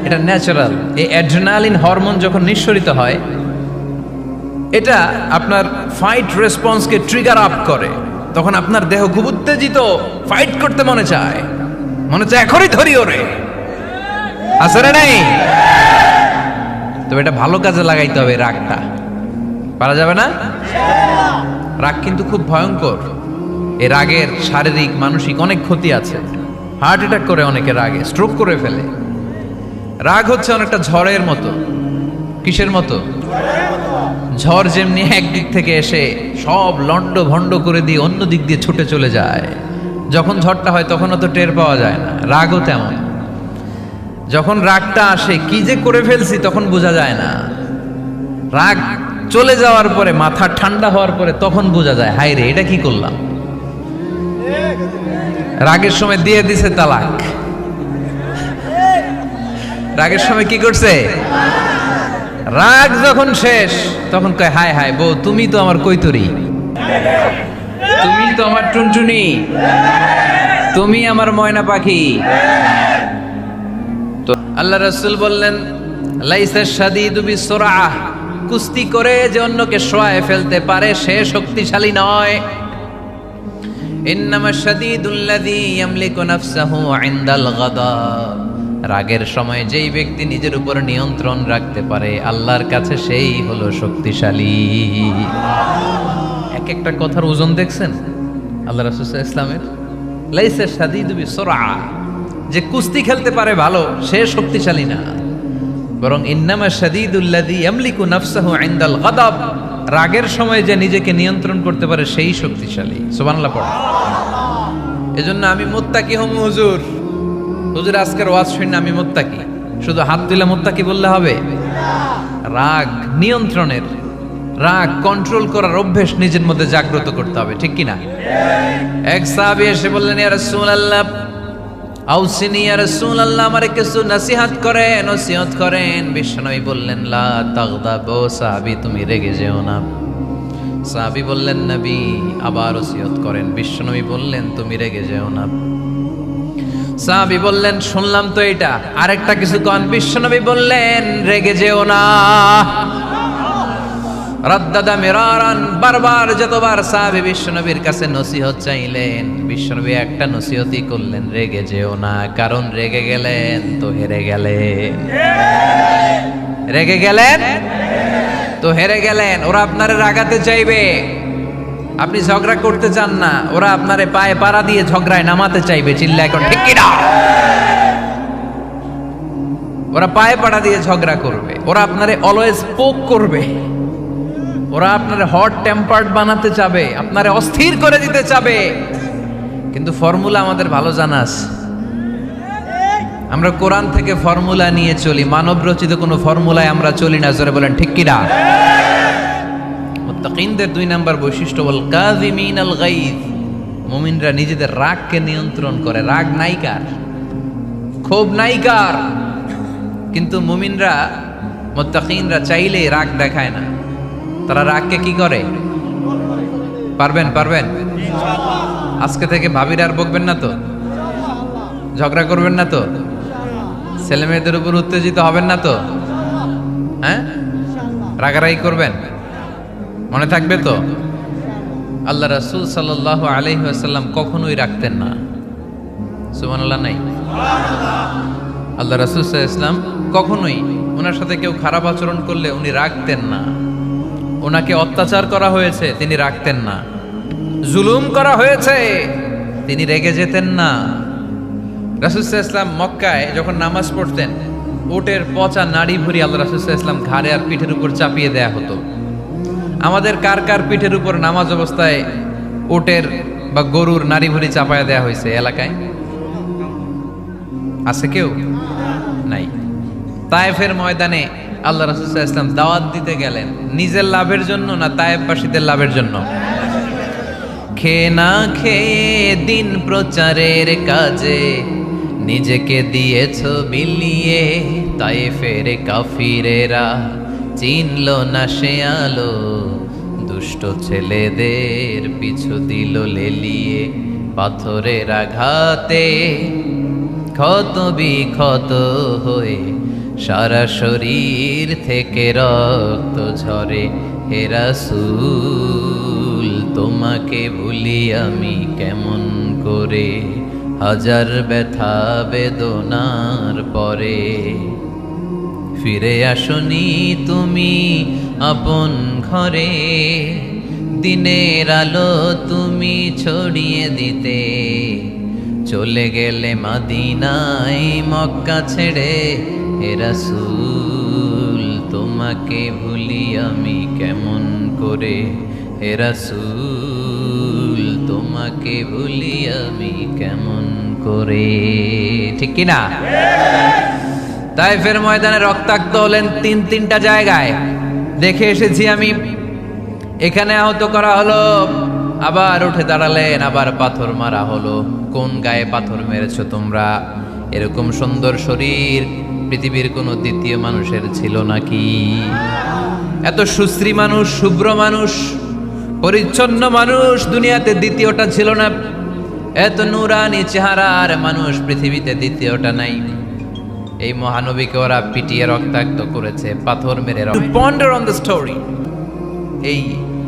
এটা ন্যাচারাল। এই অ্যাড্রেনালিন হরমোন যখন নিঃসরিত হয়, এটা আপনার ফাইট রেসপন্সকে ট্রিগার আপ করে। তখন আপনার দেহ খুব উত্তেজিত, ফাইট করতে মনে চায়, এখনই ধরি ওরে। আসলে নাই? তবে এটা ভালো কাজে লাগাইতে হবে। রাগটা পারা যাবে না। রাগ কিন্তু খুব ভয়ঙ্কর। এই রাগের শারীরিক মানসিক অনেক ক্ষতি আছে। হার্ট অ্যাটাক করে অনেকে রাগে, স্ট্রোক করে ফেলে। রাগ হচ্ছে অনেকটা ঝড়ের মতো। কিসের মতো? ঝড় যেমনি একদিক থেকে এসে সব লন্ড ভন্ড করে দিয়ে অন্য দিক দিয়ে ছুটে চলে যায়, যখন ঝড়টা হয় তখনও তো টের পাওয়া যায় না। রাগও তেমন, যখন রাগটা আসে কি যে করে ফেলছি তখন বোঝা যায় না। রাগ চলে যাওয়ার পরে, মাথা ঠান্ডা হওয়ার পরে তখন বোঝা যায়, হায় রে এটা কি করলাম। রাগের সময় দিয়ে দিছে তালাক। রাগের সময় কি করছে? রাগ যখন শেষ তখন কয়, হায় হায় বউ তুমি তো আমার কৈতরি, তুমি তো আমার টুনটুনি, তুমি আমার ময়না পাখি। তো আল্লাহ রাসূল বললেন, লাইসা শাদীদু বিসুরআহ, কুস্তি করে যে অন্যকে শোয়ায় ফেলতে পারে সে শক্তিশালী নয়। ইন্নামা শাদীদুল্লাযী ইয়ামলিকু নাফসাহু ইনদাল গাদাব, রাগের সময় যেই ব্যক্তি নিজের উপর নিয়ন্ত্রণ রাখতে পারে আল্লাহর কাছে সেই হলো শক্তিশালী। এক একটা কথার ওজন দেখছেন আল্লাহ রাসূল সাল্লাল্লাহু আলাইহি ওয়াসাল্লামের? লাইসা শাদীদু বিসুরআহ, যে কুস্তি খেলতে পারে ভালো সে শক্তিশালী না, বরং ইন্নামা শাদীদুল্লাযী ইয়ামলিকু নাফসাহু ইনদাল গাদাব, রাগের সময় যে নিজেকে নিয়ন্ত্রণ করতে পারে সেই শক্তিশালী। সুবহানাল্লাহ পড়ো। এজন্য আমি মুত্তাকি হম হুজুর। হুজুর আজকের ওয়াজ শুনে আমি মুত্তাকি, শুধু হাত তুলে মুত্তাকি বললে হবে? রাগ নিয়ন্ত্রণের, রাগ কন্ট্রোল করার অভ্যেস নিজের মধ্যে জাগ্রত করতে হবে, ঠিক কিনা? এক সাহাবী এসে বললেন, ইয়া রাসূলুল্লাহ আউসিনি, ইয়া রাসূলুল্লাহ আমারে কিছু নসিহত করেন। বিশ্বনবী বললেন, লা তাগদাব, ও সাহাবী তুমি রেগে যেও না। সাহাবী বললেন, নবী আবার ওসিয়ত করেন। বিশ্বনবী বললেন, তুমি রেগে যেও না। সাহাবী বললেন, শুনলাম তো এটা, আরেকটা কিছু কোন। বিশ্বনবী বললেন, রেগে যেও না। রাদ্দাদা মিরারান, বারবার যতবার সাহাবী বিশ্বনবীর কাছে নসিহত চাইলেন, বিশ্বনবী একটা নসিহতই করলেন, রেগে যেও না, কারণ রেগে গেলেন তো হেরে গেলেন। রেগে গেলেন তো হেরে গেলেন। ওরা আপনারে রাগাতে চাইবে, আপনি ঝগড়া করতে চান না, ওরা আপনারে পায়ে পাড়া দিয়ে ঝগড়ায় নামাতে চাইবে। চিল্লা এখন ঠিক কিনা? ওরা পায়ে পাড়া দিয়ে ঝগড়া করবে, ওরা আপনারে অলওয়েজ পোক করবে, ওরা আপনারে হট টেম্পার্ড বানাতে চাবে, আপনারে অস্থির করে দিতে চাবে। কিন্তু ফর্মুলা আমাদের ভালো জানা আছে। আমরা কোরআন থেকে ফর্মুলা নিয়ে চলি, মানব রচিত কোনো ফর্মুলায় আমরা চলি না। জোরে বলেন ঠিক কিনা? মুত্তাকিনদের 2 নাম্বার বৈশিষ্ট্য, ওয়াল কাযিমিনাল গায়জ, মুমিনরা নিজেদের রাগকে নিয়ন্ত্রণ করে। রাগ নাইকার, ক্ষোভ নাইকার, কিন্তু মুমিনরা মুত্তাকিনরা চাইলে রাগ দেখায় না। তারা রাগকে কি করে? পারবেন আজকে থেকে ভাবির আর বকবেন না তো, ঝগড়া করবেন না তো, ছেলে মেয়েদের উপর উত্তেজিত হবেন না তো, হ্যাঁ? রাগারাগি করবেন, মনে থাকবে তো? আল্লাহ রাসূল সাল্লাল্লাহু আলাইহি ওয়াসাল্লাম কখনোই রাখতেন না। সুবহানাল্লাহ নাই? আল্লাহ রাসূল সাল্লাল্লাহু আলাইহি ওয়াসাল্লাম কখনোই, ওনার সাথে কেউ খারাপ আচরণ করলে উনি রাখতেন না। ওনাকে অত্যাচার করা হয়েছে, তিনি রাখতেন না। জুলুম করা হয়েছে, তিনি রেগে যেতেন না। রাসূল সাল্লাল্লাহু আলাইহি ওয়াসাল্লাম মক্কায় যখন নামাজ পড়তেন, উটের পচা নাড়ি ভুঁড়ি আল্লাহ রাসূল সাল্লাল্লাহু আলাইহি ওয়াসাল্লাম ঘাড়ে আর পিঠের উপর চাপিয়ে দেয়া হতো। আমাদের কার কার পিঠের উপর নামাজ অবস্থায় উটের বা গরুর নাড়ি ভুঁড়ি চাপায়া দেয়া হয়েছে এলাকায়? আছে কেউ? নাই। তায়েফের ময়দানে আল্লাহ রাসূল সাল্লাল্লাহু আলাইহি ওয়াসাল্লাম দাওয়াত দিতে গেলেন, নিজের লাভের জন্য না তায়েফবাসীদের লাভের জন্য? খেয়ে না খেয়ে দিন প্রচারের কাজে নিজেকে দিয়েছ বিলিয়ে, তায়েফের কাফিরেরা চিনল না সে আলো, দুষ্ট ছেলেদের পিছু দিল লেলিয়ে, পাথরের আঘাতে ক্ষত বিক্ষত হয়ে সারা শরীর থেকে রক্ত ঝরে। হে রাসূল তোমাকে ভুলি আমি কেমন করে, হাজার ব্যথা বেদনার পরে। ফিরে আসনি তুমি আপন ঘরে, দিনের আলো তুমি ছড়িয়ে দিতে, চলে গেলে মদিনায় মক্কা ছেড়ে। হে রাসূল তোমাকে ভুলি আমি কেমন করে, হে রাসূল তোমাকে ভুলি আমি কেমন করে। ঠিক কিনা? তাইফের ময়দানে রক্তাক্ত হলেন তিনটা জায়গায়, দেখে এসেছি আমি। এখানে আহত করা হলো, আবার উঠে দাঁড়ালেন, আবার পাথর মারা হলো। কোন গায়ে পাথর মেরেছো তোমরা? এরকম সুন্দর শরীর পৃথিবীর কোনো দ্বিতীয় মানুষের ছিল নাকি? এত সুশ্রী মানুষ, শুভ্র মানুষ, পরিচ্ছন্ন মানুষ দুনিয়াতে দ্বিতীয়টা ছিল না। এত নুরানি চেহারার মানুষ পৃথিবীতে দ্বিতীয়টা নাই। এই মহানবীকে ওরা পিটিয়ে রক্তাক্ত করেছে, পাথর মেরে। Ponder on the story. এই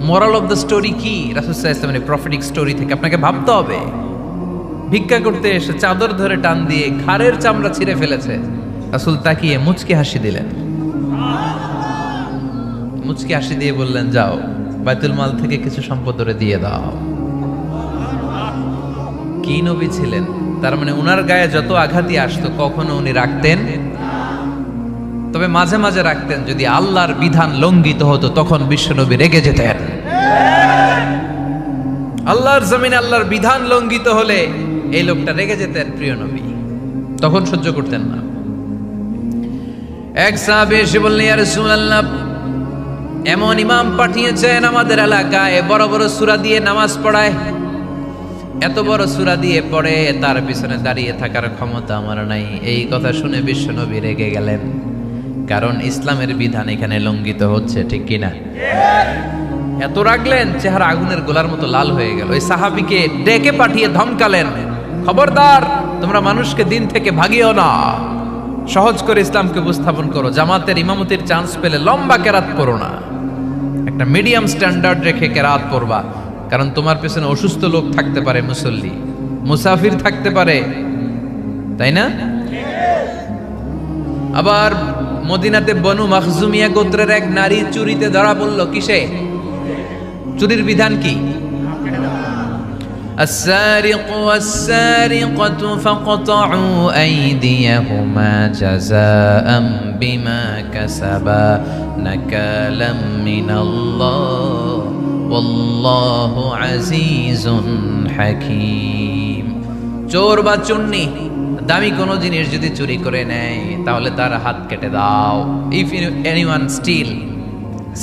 মোরাল অফ দ্য স্টোরি কি? রাসূল সাল্লাল্লাহু আলাইহি ওয়াসাল্লামের প্রফেটিক স্টোরি থেকে আপনাকে ভাবতে হবে। ভিক্ষা করতে এসে চাদর ধরে টান দিয়ে ঘাড়ের চামড়া ছিঁড়ে ফেলেছে। রাসূল তাকিয়ে মুচকি হাসি দিলেন, মুচকি হাসি দিয়ে বললেন, যাও বাইতুল মাল থেকে কিছু সম্পদ ধরে দিয়ে দাও। কি নবী ছিলেন! তার মানে উনার গায়ে যত আঘাতই আসতো কখনো উনি রাখতেন, তবে মাঝে মাঝে রাখতেন। যদি আল্লাহর বিধান লঙ্ঘিত হতো তখন বিশ্বনবী রেগে যেতেন। আল্লাহর জমিনে আল্লাহর বিধান লঙ্ঘিত হলে এই লোকটা রেগে যেতেন, প্রিয় নবী, তখন সহ্য করতেন না। এক সাহাবী এসে বললেন, ইয়া রাসূলুল্লাহ, এমন ইমাম পাঠিয়েছেন আমাদের এলাকায়, বড় বড় সূরা দিয়ে নামাজ পড়ায়, এত বড় সূরা দিয়ে পড়ে, তার পিছনে দাঁড়িয়ে থাকার ক্ষমতা আমার নাই। এই কথা শুনে বিশ্বনবী রেগে গেলেন, কারণ ইসলামের বিধান এখানে লঙ্ঘিত হচ্ছে। ঠিক কিনা? এত রাগলেন, চেহারা আগুনের গোলার মতো লাল হয়ে গেল। ওই সাহাবীকে ডেকে পাঠিয়ে ধমকালেন, খবরদার, তোমরা মানুষকে দিন থেকে ভাগিও না, সহজ করে ইসলামকে উপস্থাপন করো। জামাতের ইমামতির চান্স পেলে লম্বা কেরাত পড়ো না, একটা মিডিয়াম স্ট্যান্ডার্ড রেখে কেরাত পড়বা। কারণ তোমার পেছনে অসুস্থ লোক থাকতে পারে, মুসল্লি, মুসাফির থাকতে পারে, তাই না? আবার মদিনাতে বনু মাখজুমিয়া গোত্রের এক নারী চুরিতে ধরা পড়ল। কিসে? চুরির বিধান কি? السارق والسارقة فاقطعوا أيديهما جزاء بما كسبا نكالا من الله والله عزيز حكيم। চোর বা চুন্নি দামি কোনো জিনিস যদি চুরি করে নেয় তাহলে তার হাত কেটে দাও। If anyone steal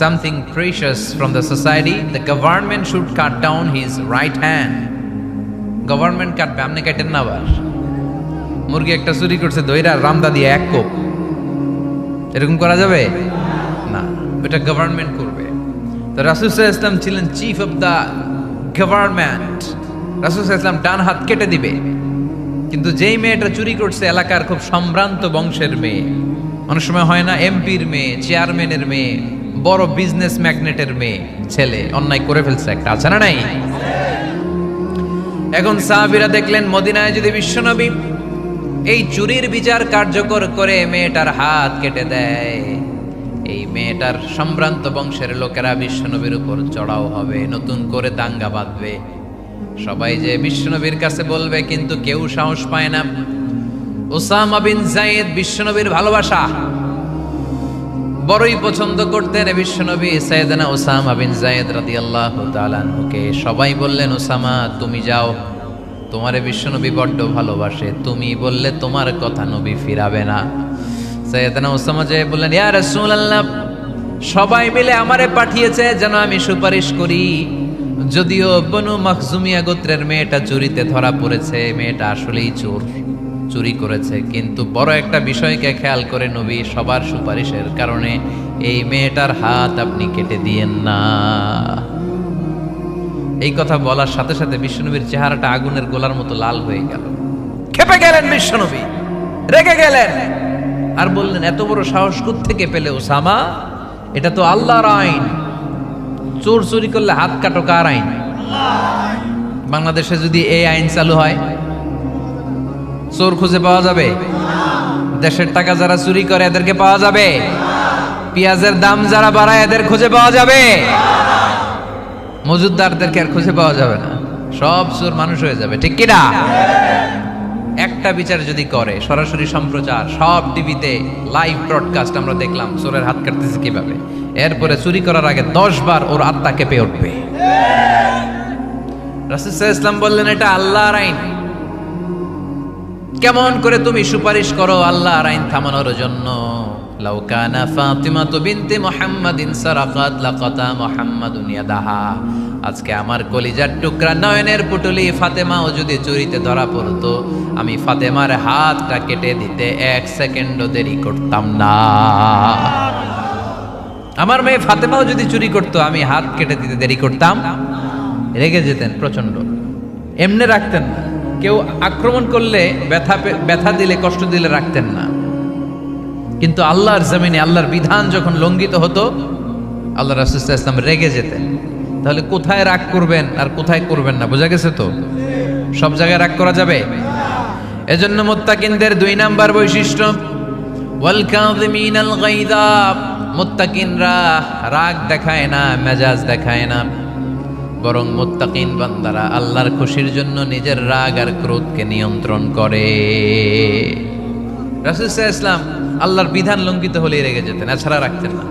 something precious from the society, the government should cut down his right hand. Government কাটবে, আপনি কাটেন না। আবার মুরগি একটা চুরি করছে, দইরা রামদা দিয়ে এক কোপ, এরকম করা যাবে না, এটা গভর্নমেন্ট করবে। তো রাসূল সাল্লাল্লাহু আলাইহি ওয়াসাল্লাম ছিলেন চিফ অফ দা গভর্নমেন্ট। রাসূল সাল্লাল্লাহু আলাইহি ওয়াসাল্লাম ডান হাত কেটে দিবে। কিন্তু যেই মেয়েটা চুরি করছে এলাকার খুব সম্ভ্রান্ত বংশের মেয়ে, অনেক সময় হয় না, এমপির মেয়ে, চেয়ারম্যানের মেয়ে, বড় বিজনেস ম্যাগনেটের মেয়ে, ছেলে অন্যায় করে ফেলছে একটা, আছে না নাই? এখন সাহাবীরা দেখলেন মদিনায় যদি বিশ্বনবী এই চুরির বিচার কার্যকর করে মেয়েটার হাত কেটে দেয়, এই মেয়েটার সম্ভ্রান্ত বংশের লোকেরা বিশ্বনবীর উপর চড়াও হবে, নতুন করে দাঙ্গা বাঁধবে, সবাই যে বিশ্বনবীর কাছে বলবে, কিন্তু কেউ সাহস পায় না। উসামা বিন যায়েদ বিশ্বনবীর ভালোবাসা বড়ই পছন্দ করতেন বিশ্বনবী। সাইয়েদনা উসামা বিন যায়েদ রাদিয়াল্লাহু তাআলা আনহুকে সবাই বললেন, উসামা তুমি যাও, তোমারে বিশ্বনবী বড্ড ভালোবাসে, তুমি বললে তোমার কথা নবী ফিরাবে না। সাইয়েদনা উসামা যে বললেন, ইয়া রাসূলুল্লাহ, সবাই মিলে আমারে পাঠিয়েছে যেন আমি সুপারিশ করি। যদিও বনু মাখজুমিয়া গোত্রের মেয়েটা চুরিতে ধরা পড়েছে, মেয়েটা আসলেই চোর, চুরি করেছে, কিন্তু বড় একটা বিষয়কে খেয়াল করে নবী সবার সুপারিশের কারণে এই মেয়েটার হাত আপনি কেটে দিয়েন না। এই কথা বলার সাথে সাথে বিশ্বনবীর চেহারাটা আগুনের গোলার মতো লাল হয়ে গেল। ক্ষেপে গেলেন বিশ্বনবী, রেগে গেলেন, আর বললেন, এত বড় সাহস কোত্থেকে পেলে ওসামা? এটা তো আল্লাহর আইন, চোর চুরি করলে হাত কাটো কার আইন? বাংলাদেশে যদি এই আইন চালু হয়, চোর খুঁজে পাওয়া যাবে? দেশের টাকা যারা চুরি করে এদেরকে পাওয়া যাবে? পেঁয়াজের দাম যারা বাড়ায় এদের খুঁজে পাওয়া যাবে? মজুদদারদেরকে আর খুঁজে পাওয়া যাবে না, সব চোর মানুষ হয়ে যাবে, ঠিক কিনা? একটা বিচার যদি করে, সরাসরি সম্প্রচার, সব টিভিতে লাইভ ব্রডকাস্ট আমরা দেখলাম চোরের হাত কাটতেছে কিভাবে, এরপরে চুরি করার আগে 10 বার ওর আত্মা কেঁপে উঠবে। রাসূল সাল্লাল্লাহু আলাইহি ওয়াসাল্লাম বললেন, এটা আল্লাহর আইন। কেমন করে তুমি সুপারিশ করো আল্লাহর আইন থামানোর জন্য? লাউ কানা ফাতিমাতু বিনতে মুহাম্মাদিন সারাকাত লাকাতা মুহাম্মাদুন ইয়াদাহা। আজকে আমার কলিজার টুকরা নয়নের পুটুলি ফাতেমাও যদি চুরিতে ধরা পড়তো, আমি ফাতেমার হাতটা কেটে দিতে 1 সেকেন্ডও দেরি করতাম না। আমার মেয়ে ফাতেমাও যদি চুরি করতো, আমি হাত কেটে দিতে দেরি করতাম। রেগে যেতেন প্রচন্ড, এমনি রাখতেন না। কেউ আক্রমণ করলে ব্যথা দিলে, কষ্ট দিলে রাখতেন না। কিন্তু আল্লাহর জমিনে আল্লাহর বিধান যখন লঙ্ঘিত হতো, আল্লাহ রাসূল সাল্লাল্লাহু আলাইহি ওয়াসাল্লাম রেগে যেতেন। তাহলে কোথায় রাগ করবেন আর কোথায় করবেন না বোঝা গেছে তো? সব জায়গায় রাগ করা যাবে? এজন্য মুত্তাকিনদের 2 নাম্বার বৈশিষ্ট্য, ওয়াল কাযিমিনাল গায়যা। মুত্তাকিনরা রাগ দেখায় না, মেজাজ দেখায় না, বরং মুত্তাকিন বান্দারা আল্লাহর খুশির জন্য নিজের রাগ আর ক্রোধকে নিয়ন্ত্রণ করে। রাসূল সাল্লাল্লাহু আলাইহি ওয়াসাল্লাম আল্লাহর বিধান লঙ্ঘিত হলে রেগে যেতেন, এছাড়া রাখতেন না।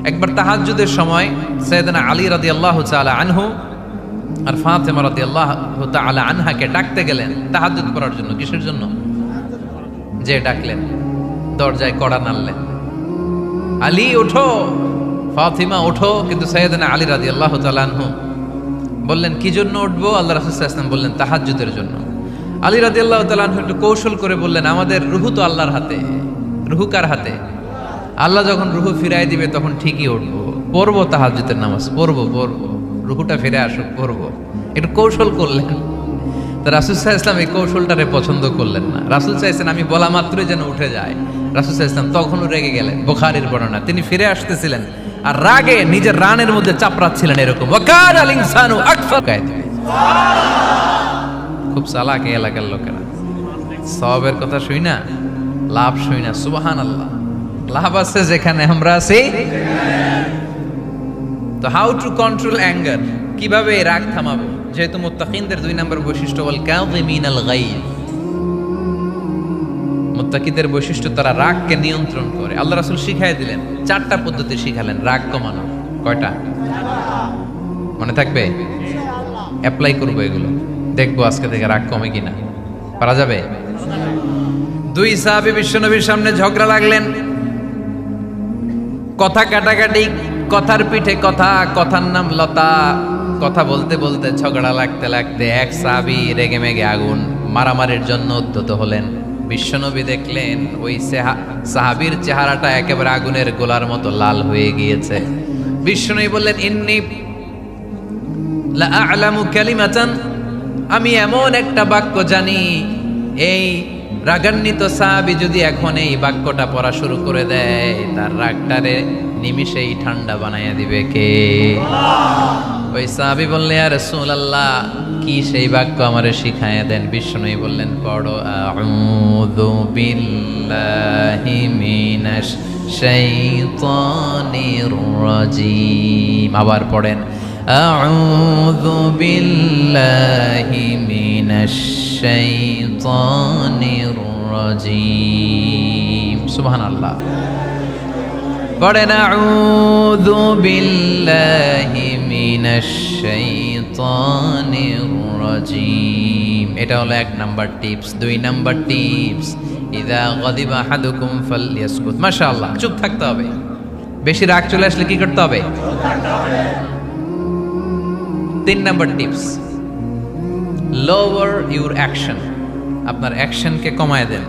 একবার তাহাজ্জুদের সময় সাইয়েদনা আলী রাদিয়াল্লাহু তাআলা আনহু আর ফাতেমা রাদিয়াল্লাহু তাআলা আনহাকে ডাকতে গেলেন তাহাজ্জুদ পড়ার জন্য। কিসের জন্য? যে ডাকলেন, দরজায় কড়া নাড়লেন, আলী ওঠো, ফাতিমা ওঠো। কিন্তু সাইয়েদনা আলী রাদিয়াল্লাহু তাআলা আনহু বললেন, কি জন্য উঠবো? আল্লাহ রাসূল সাল্লাল্লাহু আলাইহি ওয়াসাল্লাম বললেন, তাহাজ্জুদের জন্য। আলী রাদিয়াল্লাহু তাআলা আনহু একটু কৌশল করে বললেন, আমাদের রুহু তো আল্লাহর হাতে। রুহু কার হাতে? আল্লাহ যখন রুহু ফিরাই দিবে তখন ঠিকই উঠবো, পড়বো তাহাজ্জুদের নামাজ, পড়বো, রুহুটা ফিরে আসুক, পড়বো। একটু কৌশল করলেন। তো রাসূল সাল্লাল্লাহু আলাইহি ওয়াসাল্লাম এই কৌশলটারে পছন্দ করলেন না। রাসূল চাইছেন আমি বলা মাত্রই যেন উঠে যায়। রাসূল সাল্লাল্লাহু আলাইহি ওয়াসাল্লাম তখনও রেগে গেলেন। বুখারীর বর্ণনা, তিনি ফিরে আসতেছিলেন আর রাগে নিজের রানের মধ্যে চাপড়াচ্ছিলেন এরকম, ওয়াকার আল ইনসানু আকফার। খুব চালাক এই এলাকার লোকেরা, সওয়াবের কথা শুই না, লাভ শুই না। সুবহানাল্লাহ, লাভ আছে যেখানে আমরা আছি। তো হাউ টু কন্ট্রোল অ্যাঙ্গার, কিভাবে রাগ থামাবো? যেহেতু মুত্তাকিনদের 2 নম্বর বৈশিষ্ট্য ওয়াল কাযিমিনাল গায়য, মুত্তাকিদের বৈশিষ্ট্য তারা রাগকে নিয়ন্ত্রণ করে। আল্লাহ রাসূল শিখাই দিলেন, 4টা পদ্ধতি শিখালেন রাগ কমানোর। কয়টা মনে থাকবে? অ্যাপ্লাই করবো এগুলো, দেখবো আজকে থেকে রাগ কমে কিনা। পারা যাবে? 2 সাহাবী বিশ্বনবীর সামনে ঝগড়া লাগলেন, কথা কাটাকাটি, কথার পিঠে কথা, কথার নাম লতা। কথা বলতে বলতে ঝগড়া লাগতে লাগতে এক সাহাবী রেগে মেগে আগুন, মারামারির জন্য উদ্যত হলেন। বিশ্বনবী দেখলেন ওই সাহাবীর চেহারাটা একেবারে আগুনের গোলার মতো লাল হয়ে গিয়েছে। বিশ্বনবী বললেন, ইন্নী লা আ'লামু কালিমাতান, আমি এমন একটা বাক্য জানি, এই রাগান্বিত সাহাবী যদি এখন এই বাক্যটা পড়া শুরু করে দেয়, তার রাগটারে নিমিষেই ঠান্ডা বানাইয়া দিবে কে? ওই সাহাবী বললেন, ইয়া রাসূলুল্লাহ, কি সেই বাক্য আমারে শিখাইয়া দেন। বিষ্ণুই বললেন, পড়ো, আউযু বিল্লাহি মিনাশ শাইতানির রাজীম। আবার পড়েন, আউযু বিল্লাহি মিনাশ শাইতানির রাজীম। সুবহানাল্লাহ। পড়েন, আউযু বিল্লাহি মিনাশ শাইতানির রাজীম। এটা হলো 1 নাম্বার টিপস। 2 নাম্বার টিপস, ইযা গাদিবা আহাদুকুম ফালইয়াসকুত। মাশাআল্লাহ, চুপ থাকতে হবে। বেশি রাগ চলে আসলে কি করতে হবে? 3 number tips, lower your action. আপনার অ্যাকশনকে কমায় দেন।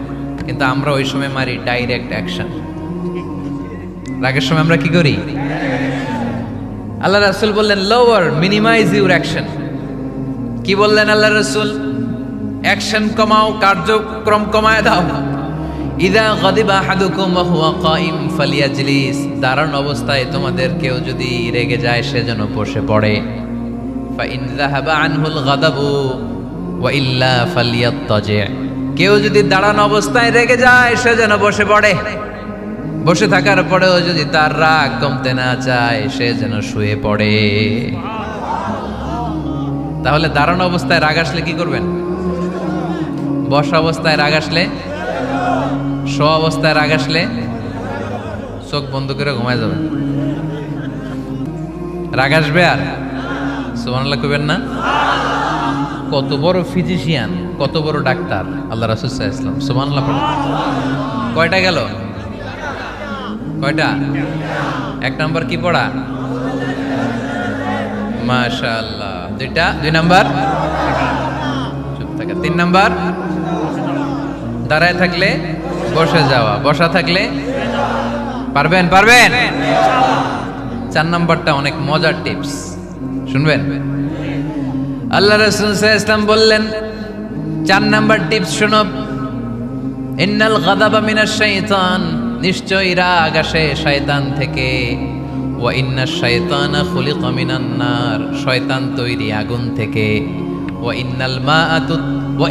কিন্তু আমরা ওই সময় মারি ডাইরেক্ট অ্যাকশন। রাগের সময় আমরা কি করি? আল্লাহ রাসূল বললেন, লোয়ার, মিনিমাইজ ইউর অ্যাকশন। কি বললেন আল্লাহ রাসূল? অ্যাকশন কমাও, কার্যক্রম কমায় দাও। ইযা গাদিবা আহাদুকুম ওয়া হুয়া কাইম ফালিয়াজলিস, দাঁড়ানো অবস্থায় তোমাদের কেউ যদি রেগে যায় সে যেন বসে পড়ে। ফা ইন যাহাবা আনহুল গাদাবু ওয়া ইল্লা ফালিয়াত্তাজি, কেউ যদি দাঁড়ানো অবস্থায় রেগে যায় সে যেন বসে পড়ে। বসে থাকার পরেও যদি তার রাগ কমতে না চায় সে যেন শুয়ে পড়ে। তাহলে দাঁড়ানো অবস্থায় রাগ আসলে কি করবেন? বসা অবস্থায় রাগ আসলে, শো অবস্থায় রাগ আসলে চোখ বন্ধ করে ঘুমায় যাবেন। রাগ আসবে আর সুবহানাল্লাহ কইবেন না? কত বড় ফিজিশিয়ান, কত বড় ডাক্তার আল্লাহ রাসূল সাল্লাল্লাহু আলাইহি ওয়াসাল্লাম। সুবহানাল্লাহ পড়েন। কয়টা গেল? কয়টা? এক নাম্বার কি পড়া? মাশাআল্লাহ। দুইটা, 2 নাম্বার চুপ থাকা। 3 নাম্বার দাঁড়ায় থাকলে বসে যাওয়া, বসা থাকলে পারবেন? 4 নাম্বারটা অনেক মজার টিপস, শুনবেন? আল্লাহ রাসূল সাল্লাল্লাহু আলাইহি ওয়াসাল্লাম বললেন 4 নাম্বার টিপস শোনো। ইন্নাল গাদাবা মিনাশ শাইতান, নিশ্চয়ই রাগ আসে শয়তান থেকে। ওয়া ইন্নাশ শাইতানা খুলিকা মিনান নার, শয়তান তৈরি আগুন থেকে। ওয়া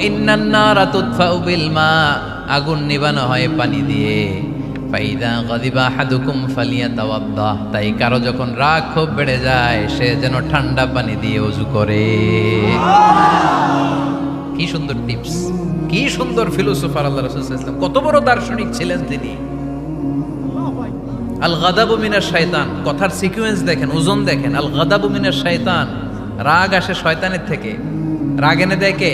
ইন্নান নারা তুতফাউ বিল মা, আগুন নিবানো হয় পানি দিয়ে। ফাইদা গাদিবা আহাদুকুম ফালিয়াতাওয়াদ্দা, তাই কারো যখন রাগ খুব বেড়ে যায় সে যেন ঠান্ডা পানি দিয়ে ওযু করে। কি সুন্দর টিপস, কি সুন্দর ফিলোসোফার আল্লাহ রাসূল সাল্লাল্লাহু আলাইহি ওয়াসাল্লাম, কত বড় দার্শনিক ছিলেন তিনি। আল গাদাবু মিনাশ শাইতান, কথার সিকোয়েন্স দেখেন, ওজন দেখেন। আল গাদাবু মিনাশ শাইতান, রাগ আসে শয়তানের থেকে। রাগ এনে দেয় কে?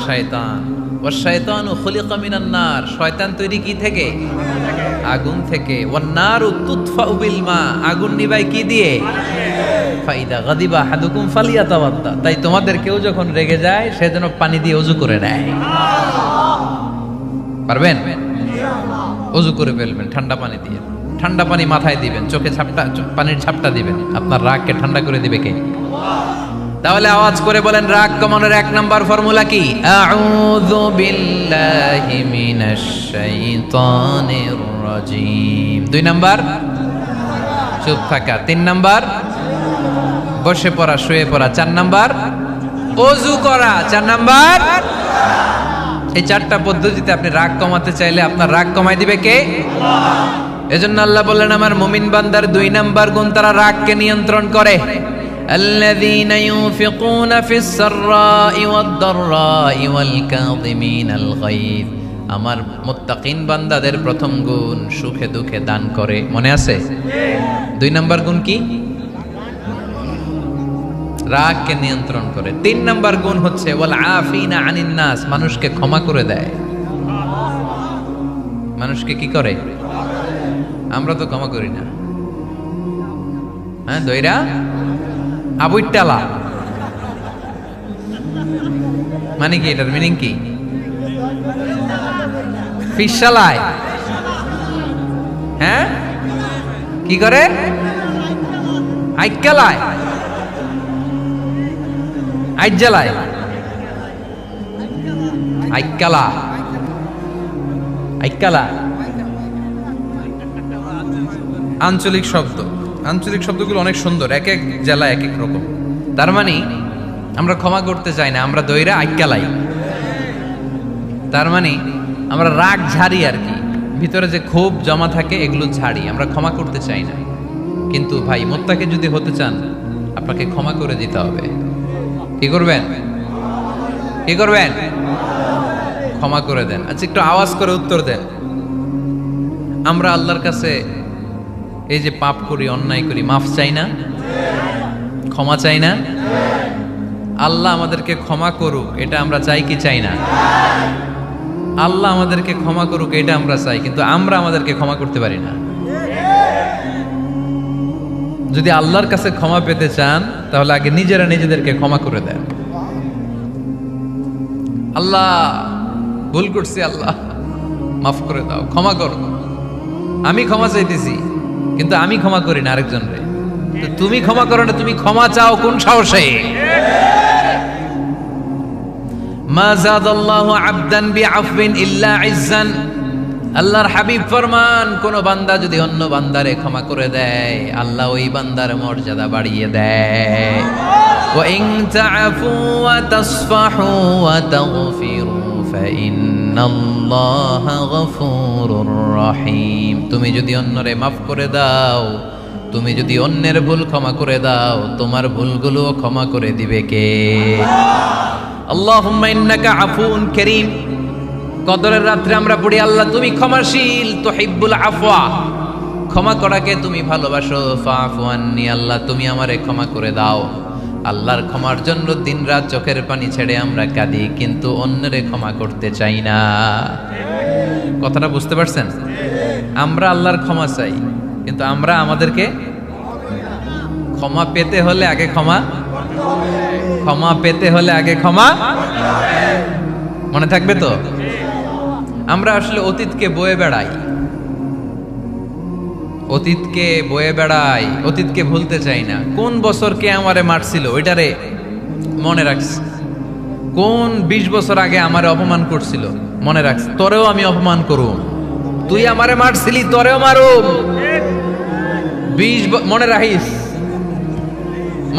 শয়তান। ওয়া শাইতানু খুলিকা মিনান নার, শয়তান তৈরি কি থেকে? আগুন থেকে। ওয়ান নারু তুতফাউ বিল মা, আগুন নিবাই কি দিয়ে? ফাইদা গাদিবা আহাদুকুম ফালিয়াতাওয়াদ্দা, তাই তোমাদের কেউ যখন রেগে যায় সে যেন পানি দিয়ে ওযু করে নেয়। পারবেন? ওযু করে ফেলবেন ঠান্ডা পানি দিয়ে। ঠান্ডা পানি মাথায় দিবেন, চোখে পানির ঝাপটা দিবেন। আপনার রাগকে ঠান্ডা করে দিবে কে? তাহলে আওয়াজ করে বলেন রাগ কমানোর 1 নাম্বার ফর্মুলা কি? আউযু বিল্লাহি মিনাশ শাইতানির রাজিম। 2 নাম্বার চুপ থাকা। 3 নাম্বার বসে পড়া, শুয়ে পড়া। 4 নাম্বার ওযু করা। 4 নাম্বার। এই 4টা পদ্ধতিতে আপনি রাগ কমাতে চাইলে আপনার রাগ কমাই দিবে কে? এজন্য আল্লাহ বললেন আমার মুমিন বান্দার 2 নাম্বার গুণ, তারা রাগকে নিয়ন্ত্রণ করে। الذين ينفقون في السراء والضراء والكاظمين الغيظ, আমার মুত্তাকিন বান্দাদের প্রথম গুণ সুখে দুঃখে দান করে। মনে আছে? 2 নাম্বার গুণ কি? রাগকে নিয়ন্ত্রণ করে। 3 নাম্বার গুণ হচ্ছে ওয়াল আফিনা আনিন নাস, মানুষকে ক্ষমা করে দেয়। মানুষকে কি করে? আমরা তো ক্ষমা করি না। হ্যাঁ, দইরা আবুইটালা মানে কি? এটার মিনিং কি? ফিশালায়। হ্যাঁ, কি করে? আইকালায়, আইজালায়, আইকালা, আইকালা আঞ্চলিক শব্দ। আঞ্চলিক শব্দগুলো অনেক সুন্দর, এক এক জেলায় এক এক রকম। তার মানে আমরা ক্ষমা করতে চাই না, আমরা দইরা আইকালাই। তার মানে আমরা রাগ ঝাড়ি আর কি, ভিতরে যে ক্ষোভ জমা থাকে এগুলো ঝাড়ি, আমরা ক্ষমা করতে চাই না। কিন্তু ভাই মুত্তাকি যদি হতে চান আপনাকে ক্ষমা করে দিতে হবে। কি করবেন? কি করবেন? ক্ষমা করে দেন। আচ্ছা একটু আওয়াজ করে উত্তর দেন। আমরা আল্লাহর কাছে এই যে পাপ করি, অন্যায় করি, মাফ চাই না? ক্ষমা চাই না? আল্লাহ আমাদেরকে ক্ষমা করুক এটা আমরা চাই কি চাই না? আল্লাহ আমাদেরকে ক্ষমা করুক এটা আমরা চাই, কিন্তু আমরা আমাদেরকে ক্ষমা করতে পারি না। যদি আল্লাহর কাছে ক্ষমা পেতে চান তাহলে আগে নিজেরা নিজেদেরকে ক্ষমা করে দেন। আল্লাহ ভুল করছি, আল্লাহ মাফ করে দাও, ক্ষমা করো। আমি ক্ষমা চাইতেছি কিন্তু আমি ক্ষমা করি না আরেকজন রে। তুমি ক্ষমা করো না, তুমি ক্ষমা চাও কোন সাহসে? মা যাদাল্লাহু আবদান বিআফবিন ইল্লা ইজ্জান, আল্লাহর হাবিব ফরমান কোন বান্দা যদি অন্য বান্দারে ক্ষমা করে দেয় আল্লাহ ওই বান্দার মর্যাদা বাড়িয়ে দেয়। ওয়া ইন তা'ফু ওয়া তাসফাহু ওয়া তাগফিরু ফাইন্নাল্লাহা গফুরুর রহিম, তুমি যদি অন্যরে মাফ করে দাও, তুমি যদি অন্যের ভুল ক্ষমা করে দাও তোমার ভুলগুলো ক্ষমা করে দিবে কে? আল্লাহুম্মা ইন্নাকা আফুউন কারীম। কদরের রাত্রে আমরা পড়ি আল্লাহ তুমি ক্ষমাশীল, তুহিব্বুল আফওয়া, ক্ষমা করাকে তুমি ভালোবাসো। ফাআফু আন্নি, আল্লাহ তুমি আমারে ক্ষমা করে দাও। আল্লাহর ক্ষমার জন্য দিনরাত চোখের পানি ছেড়ে আমরা কাঁদি, কিন্তু অন্যরে ক্ষমা করতে চাই না। কথাটা বুঝতে পারছেন? আমরা আল্লাহর ক্ষমা চাই, কিন্তু আমরা আমাদেরকে ক্ষমা পেতে হলে আগে ক্ষমা পেতে হলে আগে ক্ষমা। মনে থাকবে তো? আমরা আসলে অতীতকে বয়ে বেড়াই, অতীতকে ভুলতে চাই না। কোন বছর কে আমারে মারছিল ওইটারে মনে রাখছি, কোন 20 বছর আগে আমারে অপমান করছিল মনে রাখছি, তোরেও আমি অপমান করুম। তুই আমারে মারছিলি, তোরেও মারুম। 20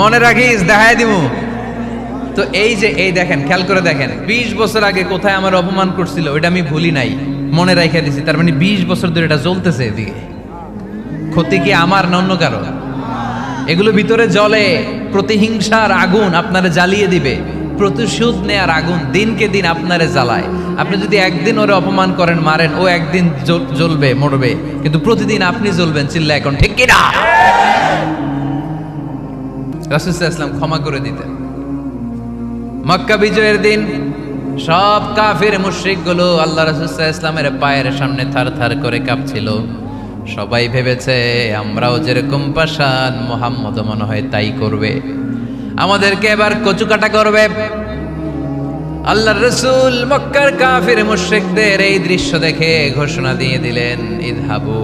মনে রাখিস, দেখাই দিমু। তো এই দেখেন, খেয়াল করে দেখেন, 20 বছর আগে কোথায় আমার অপমান করছিল ওইটা আমি ভুলি নাই, মনে রাখিয়া দিছি। তার মানে 20 বছর ধরে এটা জ্বলতেছে। এদিকে ক্ষতি কি আমার না অন্য কারো? এগুলো ভিতরে জ্বলে, প্রতিহিংসার আগুন আপনারে জ্বালিয়ে দিবে। প্রতিশোধ নেয়ার আগুন দিনকে দিন আপনারে জ্বালায়। আপনি যদি একদিন ওরে অপমান করেন, মারেন, ও একদিন জ্বলবে, মরবে, কিন্তু প্রতিদিন আপনি জ্বলবেন। চিল্লা এখন ঠিক কিনা? রাসূল সাল্লাল্লাহু আলাইহি ওয়াসাল্লাম ক্ষমা করে দিতেন। মক্কা বিজয়ের দিন সব কাফির মুশরিক গুলো আল্লাহ রাসূল সাল্লাল্লাহু আলাইহি ওয়াসাল্লামের পায়ের সামনে থারথার করে কাঁপছিল। সবাই ভেবেছে আমরাও যেরকম পাষাণ, মুহাম্মদ মনে হয় তাই করবে, আমাদেরকে এবার কচুকাটা করবে। আল্লাহর রাসূল মক্কার কাফির মুশরিকদের এই দৃশ্য দেখে ঘোষণা দিয়ে দিলেন, ইযহাবু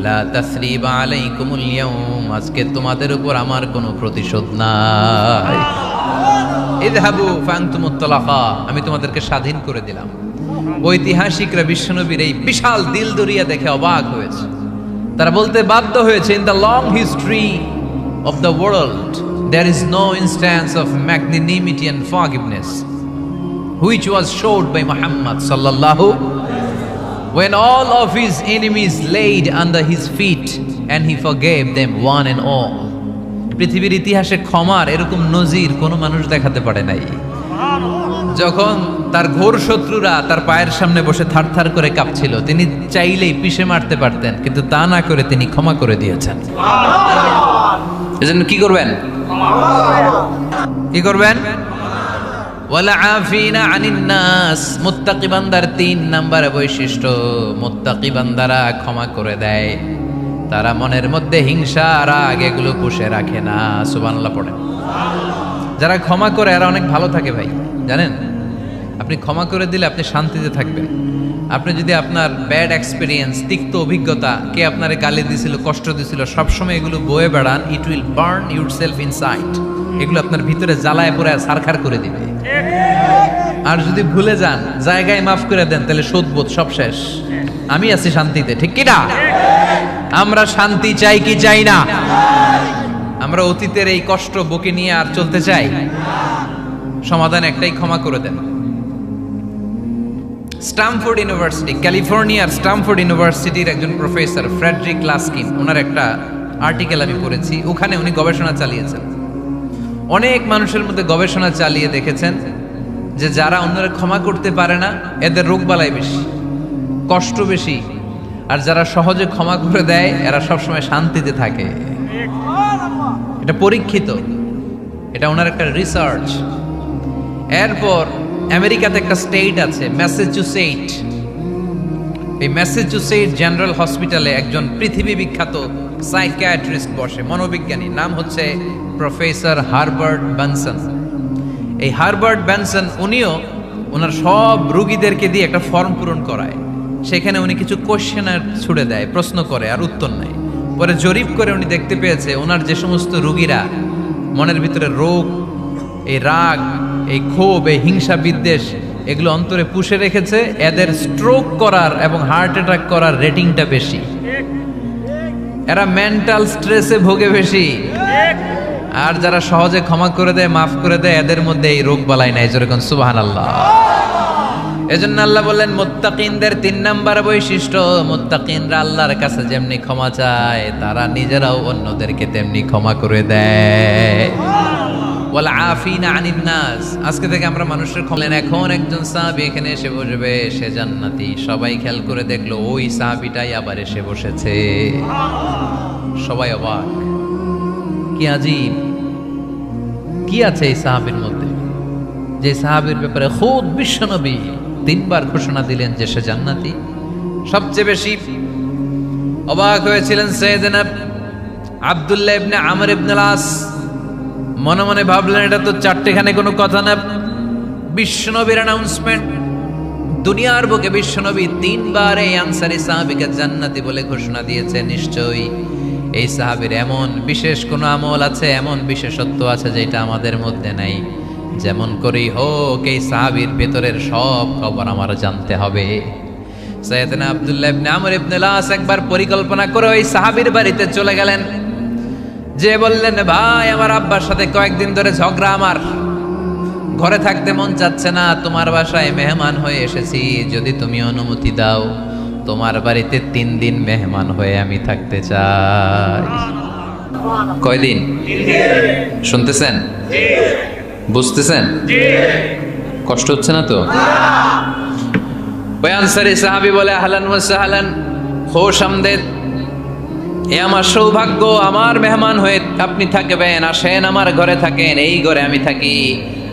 লা তাসরিবা আলাইকুমুল ইয়াউম, আজকে তোমাদের উপর আমার কোনো প্রতিশোধ নাই। ইযহাবু ফাআনতুমুত তালাকা, আমি তোমাদেরকে স্বাধীন করে দিলাম। ঐতিহাসিকরা বিশ্বনবীর এই বিশাল দিলদরিয়া দেখে অবাক হয়েছে। তারা বলতে বাধ্য হয়েছে, in the long history of the world there is no instance of magnanimity and forgiveness which was showed by Muhammad sallallahu, when all of his enemies laid under his feet and he forgave them one and all. পৃথিবীর ইতিহাসে ক্ষমার এরকম নজির কোনো মানুষ দেখাতে পারে নাই। যখন তার ঘোর শত্রুরা তার পায়ের সামনে বসে থারথার করে কাঁপছিল, তিনি চাইলেই পিষে মারতে পারতেন, কিন্তু তা না করে তিনি ক্ষমা করে দিয়েছেন। এজন্য কি করবেন? কি করবেন? ওয়ালা আফিনা আনিন নাস, মুত্তাকি বান্দার 3 নাম্বার বৈশিষ্ট্য, মুত্তাকি বান্দারা ক্ষমা করে দেয়। তারা মনের মধ্যে হিংসা, রাগ এগুলো পুষে রাখে না। সুবহানাল্লাহ পড়েন। যারা ক্ষমা করে এরা অনেক ভালো থাকে ভাই, জানেন? আপনি ক্ষমা করে দিলে আপনি শান্তিতে থাকবেন। আপনি যদি আপনার ব্যাড এক্সপিরিয়েন্স, তিক্ত অভিজ্ঞতা, কে আপনারে গালি দিছিল, কষ্ট দিছিল, সবসময় এগুলো বয়ে বেড়ান, it will burn your self inside. এগুলো আপনার ভিতরে জ্বালায় পড়ে ছারখার করে দিবে। আর যদি ভুলে যান, জায়গায় মাফ করে দেন, তাহলে শোধবোধ সব শেষ। আমি আছি শান্তিতে, ঠিক কি না? আমরা শান্তি চাই কি চাই না? আমরা অতীতের এই কষ্ট বুকে নিয়ে আর চলতে চাই? সমাধান একটাই, ক্ষমা করে দেন। স্ট্যামফোর্ড ইউনিভার্সিটি, ক্যালিফোর্নিয়ার স্ট্যামফোর্ড ইউনিভার্সিটির একজন প্রফেসর ফ্রেডরিক লাস্কিন, ওনার একটা আর্টিকেল আমি পড়েছি। ওখানে উনি গবেষণা চালিয়েছেন, অনেক মানুষের মধ্যে গবেষণা চালিয়ে দেখেছেন যে যারা অন্যরা ক্ষমা করতে পারে না, এদের রোগবালাই বেশি, কষ্ট বেশি। আর যারা সহজে ক্ষমা করে দেয়, এরা সবসময় শান্তিতে থাকে। এটা পরীক্ষিত, এটা ওনার একটা রিসার্চ। এরপর আমেরিকাতে একটা স্টেট আছে ম্যাসাচুসেট। এই ম্যাসাচুসেট জেনারেল হসপিটালে একজন পৃথিবী বিখ্যাত সাইকিয়াট্রিস্ট বসে, মনোবিজ্ঞানী, নাম হচ্ছে প্রফেসর হারবার্ট বেনসন। এই হারবার্ট বেনসন উনিও ওনার সব রোগীদেরকে দিয়ে একটা ফর্ম পূরণ করায়। সেখানে উনি কিছু কোশ্চেনার ছুড়ে দেয়, প্রশ্ন করে আর উত্তর নেয়। পরে জরিপ করে উনি দেখতে পেয়েছে ওনার যে সমস্ত রোগীরা মনের ভিতরে রোগ, এই রাগ, এই ক্ষোভ, এই হিংসা বিদ্বেষ এগুলো অন্তরে পুষে রেখেছে, এদের স্ট্রোক করার এবং হার্ট অ্যাটাক করার রেটিংটা বেশি। এরা মেন্টাল স্ট্রেসে ভোগে বেশি। আর যারা সহজে ক্ষমা করে দেয়, মাফ করে দেয়, এদের মধ্যে এই রোগ বালাই নাই। যেরকম সুবহানাল্লাহ। এজন্য আল্লাহ বললেন মুত্তাকিনদের ৩ নাম্বার বৈশিষ্ট্য, মুত্তাকিনরা আল্লাহর কাছে যেমনি ক্ষমা চায় তারা নিজেরাও অন্যদেরকে তেমনি ক্ষমা করে দেয়। ওয়াল আফিনা আনিন নাস, আজকে থেকে আমরা মানুষের ক্ষমা। এখন একজন সাহাবী এখানে এসে বসবে, সে জান্নাতি। সবাই খেয়াল করে দেখলো ওই সাহাবীটাই আবার এসে বসেছে। সবাই অবাক, কি আজীব, কি আছে এই সাহাবীর মধ্যে, যে সাহাবীর ব্যাপারে খুদ বিশ্বনবী ৩ বার ঘোষণা দিলেন যে সে জান্নাতি। সবচেয়ে বেশি অবাক হয়েছিলেন সাইয়েদনা আব্দুল্লাহ ইবনে আমর ইবনে আস। মনে মনে ভাবলেন এটা তো চারটেখানে কোনো কথা না, বিশ্বনবীর অ্যানাউন্সমেন্ট। দুনিয়ার বুকে বিশ্বনবী ৩ বার এই আনসারী সাহাবীকে জান্নাতি বলে ঘোষণা দিয়েছে। নিশ্চয়ই এই সাহাবীর এমন বিশেষ কোনো আমল আছে, এমন বিশেষত্ব আছে যেটা আমাদের মধ্যে নাই। যেমন করেই হোক এই সাহাবীর ভেতরের সব খবর আমার জানতে হবে। সাইয়েদনা আব্দুল্লাহ ইবনে আমর ইবনে আস একবার পরিকল্পনা করে ওই সাহাবীর বাড়িতে চলে গেলেন, যে বললেন ভাই আমার আব্বার সাথে কয়েকদিন ধরে ঝগড়া, আমার ঘরে থাকতে মন চাচ্ছে না, তোমার বাসায় মেহমান হয়ে এসেছি, যদি তুমি অনুমতি দাও তোমার বাড়িতে ৩ দিন মেহমান হয়ে আমি থাকতে চাই। কয়দিন? শুনতেছেন? বুঝতেছেন? কষ্ট হচ্ছে না তো? ওই আনসারী সাহাবী বলে আহলান ওয়া সাহলান, খোশ আমদেদ, এ আমার সৌভাগ্য, আমার মেহমান হয়ে আপনি থাকবেন, আসেন আমার ঘরে থাকেন, এই ঘরে আমি থাকি,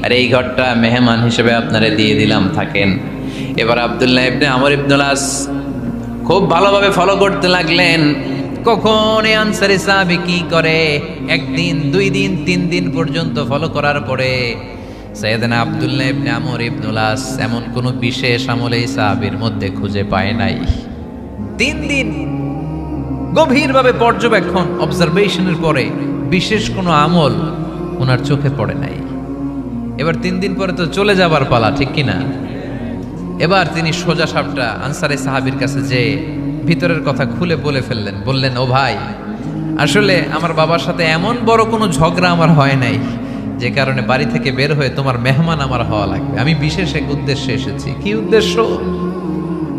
আর এই ঘরটা মেহমান হিসেবে আপনারে দিয়ে দিলাম, থাকেন। এবার আব্দুল্লাহ ইবনে আমর ইবনে আস খুব ভালোভাবে ফলো করতে লাগলেন কখন এই আনসারী সাহাবী কি করে। ১ দিন ২ দিন ৩ দিন পর্যন্ত ফলো করার পরে সাইয়েদনা আব্দুল্লাহ ইবনে আমর ইবনে আস এমন কোনো বিশেষ আমল এই সাহাবীর মধ্যে খুঁজে পায় নাই। ৩ দিন গভীরভাবে পর্যবেক্ষণ, অবজারভেশনের পরে বিশেষ কোনো আমল ওনার চোখে পড়ে নাই। এবার ৩ দিন পরে তো চলে যাবার পালা, ঠিক কিনা? এবার তিনি সোজা সাপটা আনসারী সাহাবীর কাছে যে ভিতরের কথা খুলে বলে ফেললেন। বললেন, ও ভাই, আসলে আমার বাবার সাথে এমন বড় কোনো ঝগড়া আমার হয় নাই যে কারণে বাড়ি থেকে বের হয়ে তোমার মেহমান আমার হওয়া লাগবে। আমি বিশেষ এক উদ্দেশ্যে এসেছি। কি উদ্দেশ্য?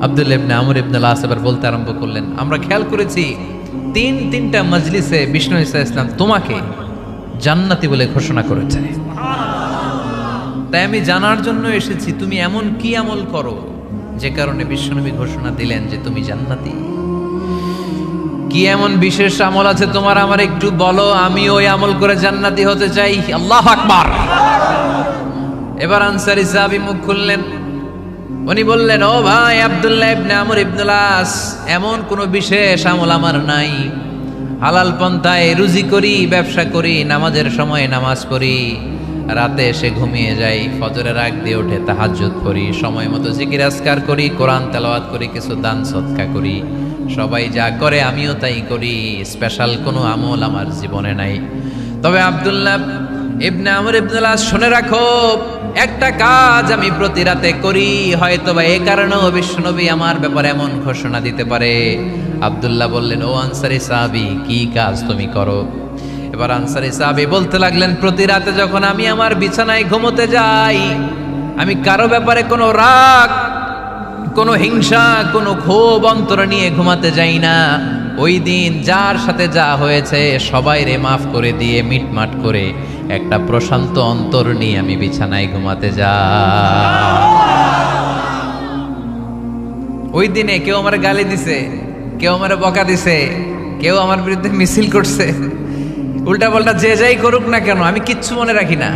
আব্দুল্লাহ ইবনে আমর ইবনে আস এবার বলতে আরম্ভ করলেন, আমরা খেয়াল করেছি ৩টা মজলিসে বিষ্ণু ঈসা ইসলাম তোমাকে জান্নাতি বলে ঘোষণা করেছে। তাই আমি জানার জন্য এসেছি তুমি এমন কি আমল করো যে কারণে বিশ্বনবী ঘোষণা দিলেন যে তুমি জান্নাতি। কি এমন বিশেষ আমল আছে তোমার, আমার একটু বলো, আমি ওই আমল করে জান্নাতি হতে চাই। আল্লাহু আকবার। এবার আনসারী সাহাবী মুখ খুললেন, উনি বললেন, ও ভাই আব্দুল্লাহ ইবনে আমর ইবনে আস, এমন কোনো বিশেষ আমল আমার নাই। হালাল পন্থায় রুজি করি, ব্যবসা করি, নামাজের সময় নামাজ পড়ি, রাতে এসে ঘুমিয়ে যাই, ফজরের আগ দিয়ে উঠে তাহাজ্জুদ করি, সময় মতো জিকির আজকার করি, কোরআন তেলাওয়াত করি, কিছু দান সদকা করি। সবাই যা করে আমিও তাই করি, স্পেশাল কোনো আমল আমার জীবনে নাই। তবে আব্দুল্লাহ ইবনে আমর ইবনে আস, শুনে রাখো, একটা কাজ আমি প্রতি রাতে করি, হয়তো বা এই কারণেও বিশ্বনবী আমার ব্যাপারে এমন ঘোষণা দিতে পারে। আব্দুল্লাহ বললেন, ও আনসারী সাহাবী, কি কাজ তুমি করো? এবার আনসারী সাহাবী বলতে লাগলেন, প্রতি রাতে যখন আমি আমার বিছানায় ঘুমোতে যাই, আমি কারো ব্যাপারে কোনো রাগ, কোনো হিংসা, কোনো ক্ষোভ অন্তরে নিয়ে ঘুমাতে যাই না। ওই দিন যার সাথে যা হয়েছে সবাই রে মাফ করে দিয়ে মিটমাট করে একটা প্রশান্ত অন্তর নিয়ে আমি বিছানায় ঘুমাতে যাই। ওই দিনে কেউ আমার গালি দিছে, কেউ আমার বকা দিছে, কেউ আমার বিরুদ্ধে মিছিল করছে, উল্টা পাল্টা যে যাই করুক না কেন, আমি কিচ্ছু মনে রাখি না।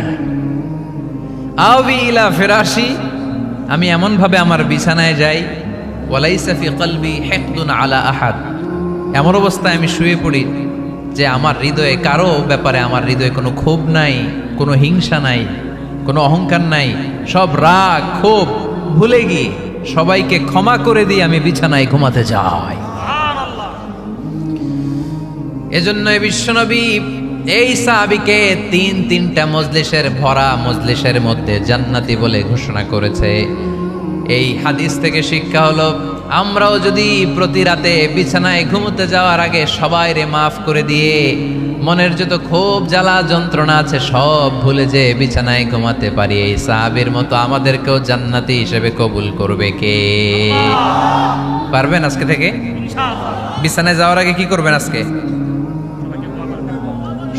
আবি ইলা ফিরাশি, আমি এমন ভাবে আমার বিছানায় যাই, ওয়ালাইসা ফি কলবি হিকদুন আলা আহাদ, এমন অবস্থায় আমি শুয়ে পড়ি যে আমার হৃদয়ে কারো ব্যাপারে আমার হৃদয়ে কোনো ক্ষোভ নাই, কোনো হিংসা নাই, কোনো অহংকার নাই, সব রাগ ক্ষোভ ভুলে গিয়ে সবাইকে ক্ষমা করে দিয়ে আমি বিছানায় ঘুমাতে যাই। এজন্য বিশ্বনবী এই সাহাবীকে ৩টা মজলিসের ভরা মজলিসের মধ্যে জান্নাতি বলে ঘোষণা করেছে। এই হাদিস থেকে শিক্ষা হলো, আমরাও যদি প্রতি রাতে বিছানায় ঘুমোতে যাওয়ার আগে সবাই রে মাফ করে দিয়ে মনের যত ক্ষোভ জ্বালা যন্ত্রণা আছে সব ভুলে যে বিছানায় ঘুমাতে পারি, এই সাহাবীর মতো আমাদেরকেও জান্নাতি হিসেবে কবুল করবে কে? পারবেন আজকে থেকে? বিছানায় যাওয়ার আগে কি করবেন আজকে?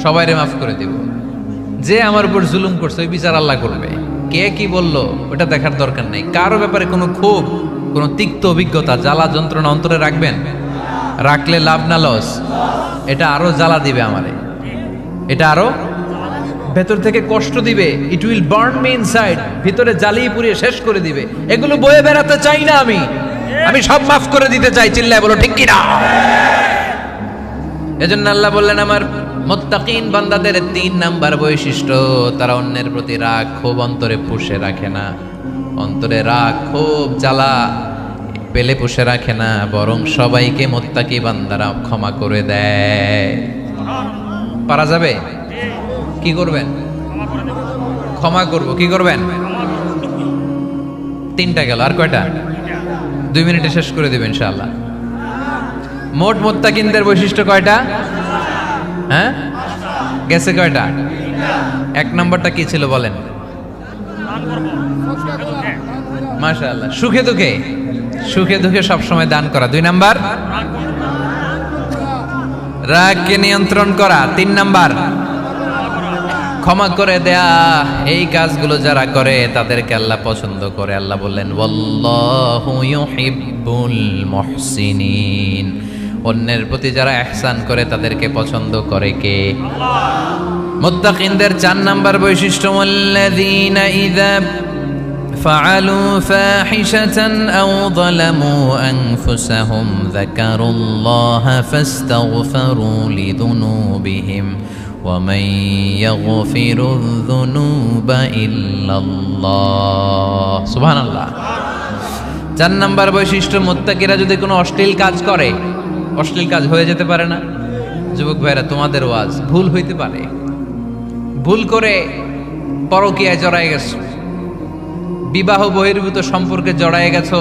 সবাইরে মাফ করে দিব। যে আমার উপর জুলুম করছে ওই বিচার আল্লাহ করবে। কে কি বললো ওটা দেখার দরকার নেই। কারো ব্যাপারে কোনো ক্ষোভ, কোনো তিক্ত অভিজ্ঞতা, জ্বালা যন্ত্রণা অন্তরে রাখবেন? রাখলে লাভ না লস? এটা আরো জ্বালা দিবে আমারে, এটা আরো ভেতর থেকে কষ্ট দিবে। It will burn me inside, ভিতরে জ্বালিয়ে পুড়িয়ে শেষ করে দিবে। এগুলো বয়ে বেড়াতে চাই না আমি সব মাফ করে দিতে চাই। চিল্লায় বলো ঠিক কিনা? এজন্য আল্লাহ বললেন আমার মুত্তাকিন বান্দাদের 3 নাম্বার বৈশিষ্ট্য, তারা অন্যের প্রতি রাগ ক্ষোভ অন্তরে পুষে রাখে না। অন্তরে রাগ ক্ষোভ জ্বালা পেলে পুষে রাখে না, বরং সবাইকে মুত্তাকি বান্দারা ক্ষমা করে দেয়। পারা যাবে? কি করবেন? ক্ষমা করব। কি করবেন? 3টা গেল, আর কয়টা? 2 মিনিটে শেষ করে দেবেন ইনশাআল্লাহ। মোট মুত্তাকিনদের বৈশিষ্ট্য কয়টা? হ্যাঁ, গেছে কয়টা? 1 নম্বরটা কি ছিল বলেন? মাশাআল্লাহ, সুখে দুঃখে, সুখে দুঃখে সবসময় দান করা। 2 নাম্বার রাগকে নিয়ন্ত্রণ করা। 3 নাম্বার ক্ষমা করে দেয়া। এই কাজগুলো যারা করে তাদেরকে আল্লাহ পছন্দ করে। আল্লাহ বললেন ওয়াল্লাহু ইউহিব্বুল মুহসিনিন, অন্যের প্রতি যারা ইহসান করে তাদেরকে পছন্দ করে কে? মুত্তাকিনদের 4 নাম্বার বৈশিষ্ট্য ওয়াল্লাযীনা ইযা ফাআলু ফাহিশাতান আও যালামু আনফুসাহুম যাকারুল্লাহা ফাস্তাগফিরু লিযুনুবিহিম ওয়া মান ইয়াগফিরুয যুনুবা ইল্লাল্লাহ। সুবহানাল্লাহ। 4 নাম্বার বৈশিষ্ট্য, মুত্তাকিরা যদি কোনো অশ্লীল কাজ করে, অশ্লীল কাজ হয়ে যেতে পারে না? যুবক ভাইরা, তোমাদের ওয়াজ ভুল হইতে পারে। ভুল করে পরকীয়ায় জড়ায় গেছো, বিবাহ বহির্ভূত সম্পর্কে জড়ায় গেছো,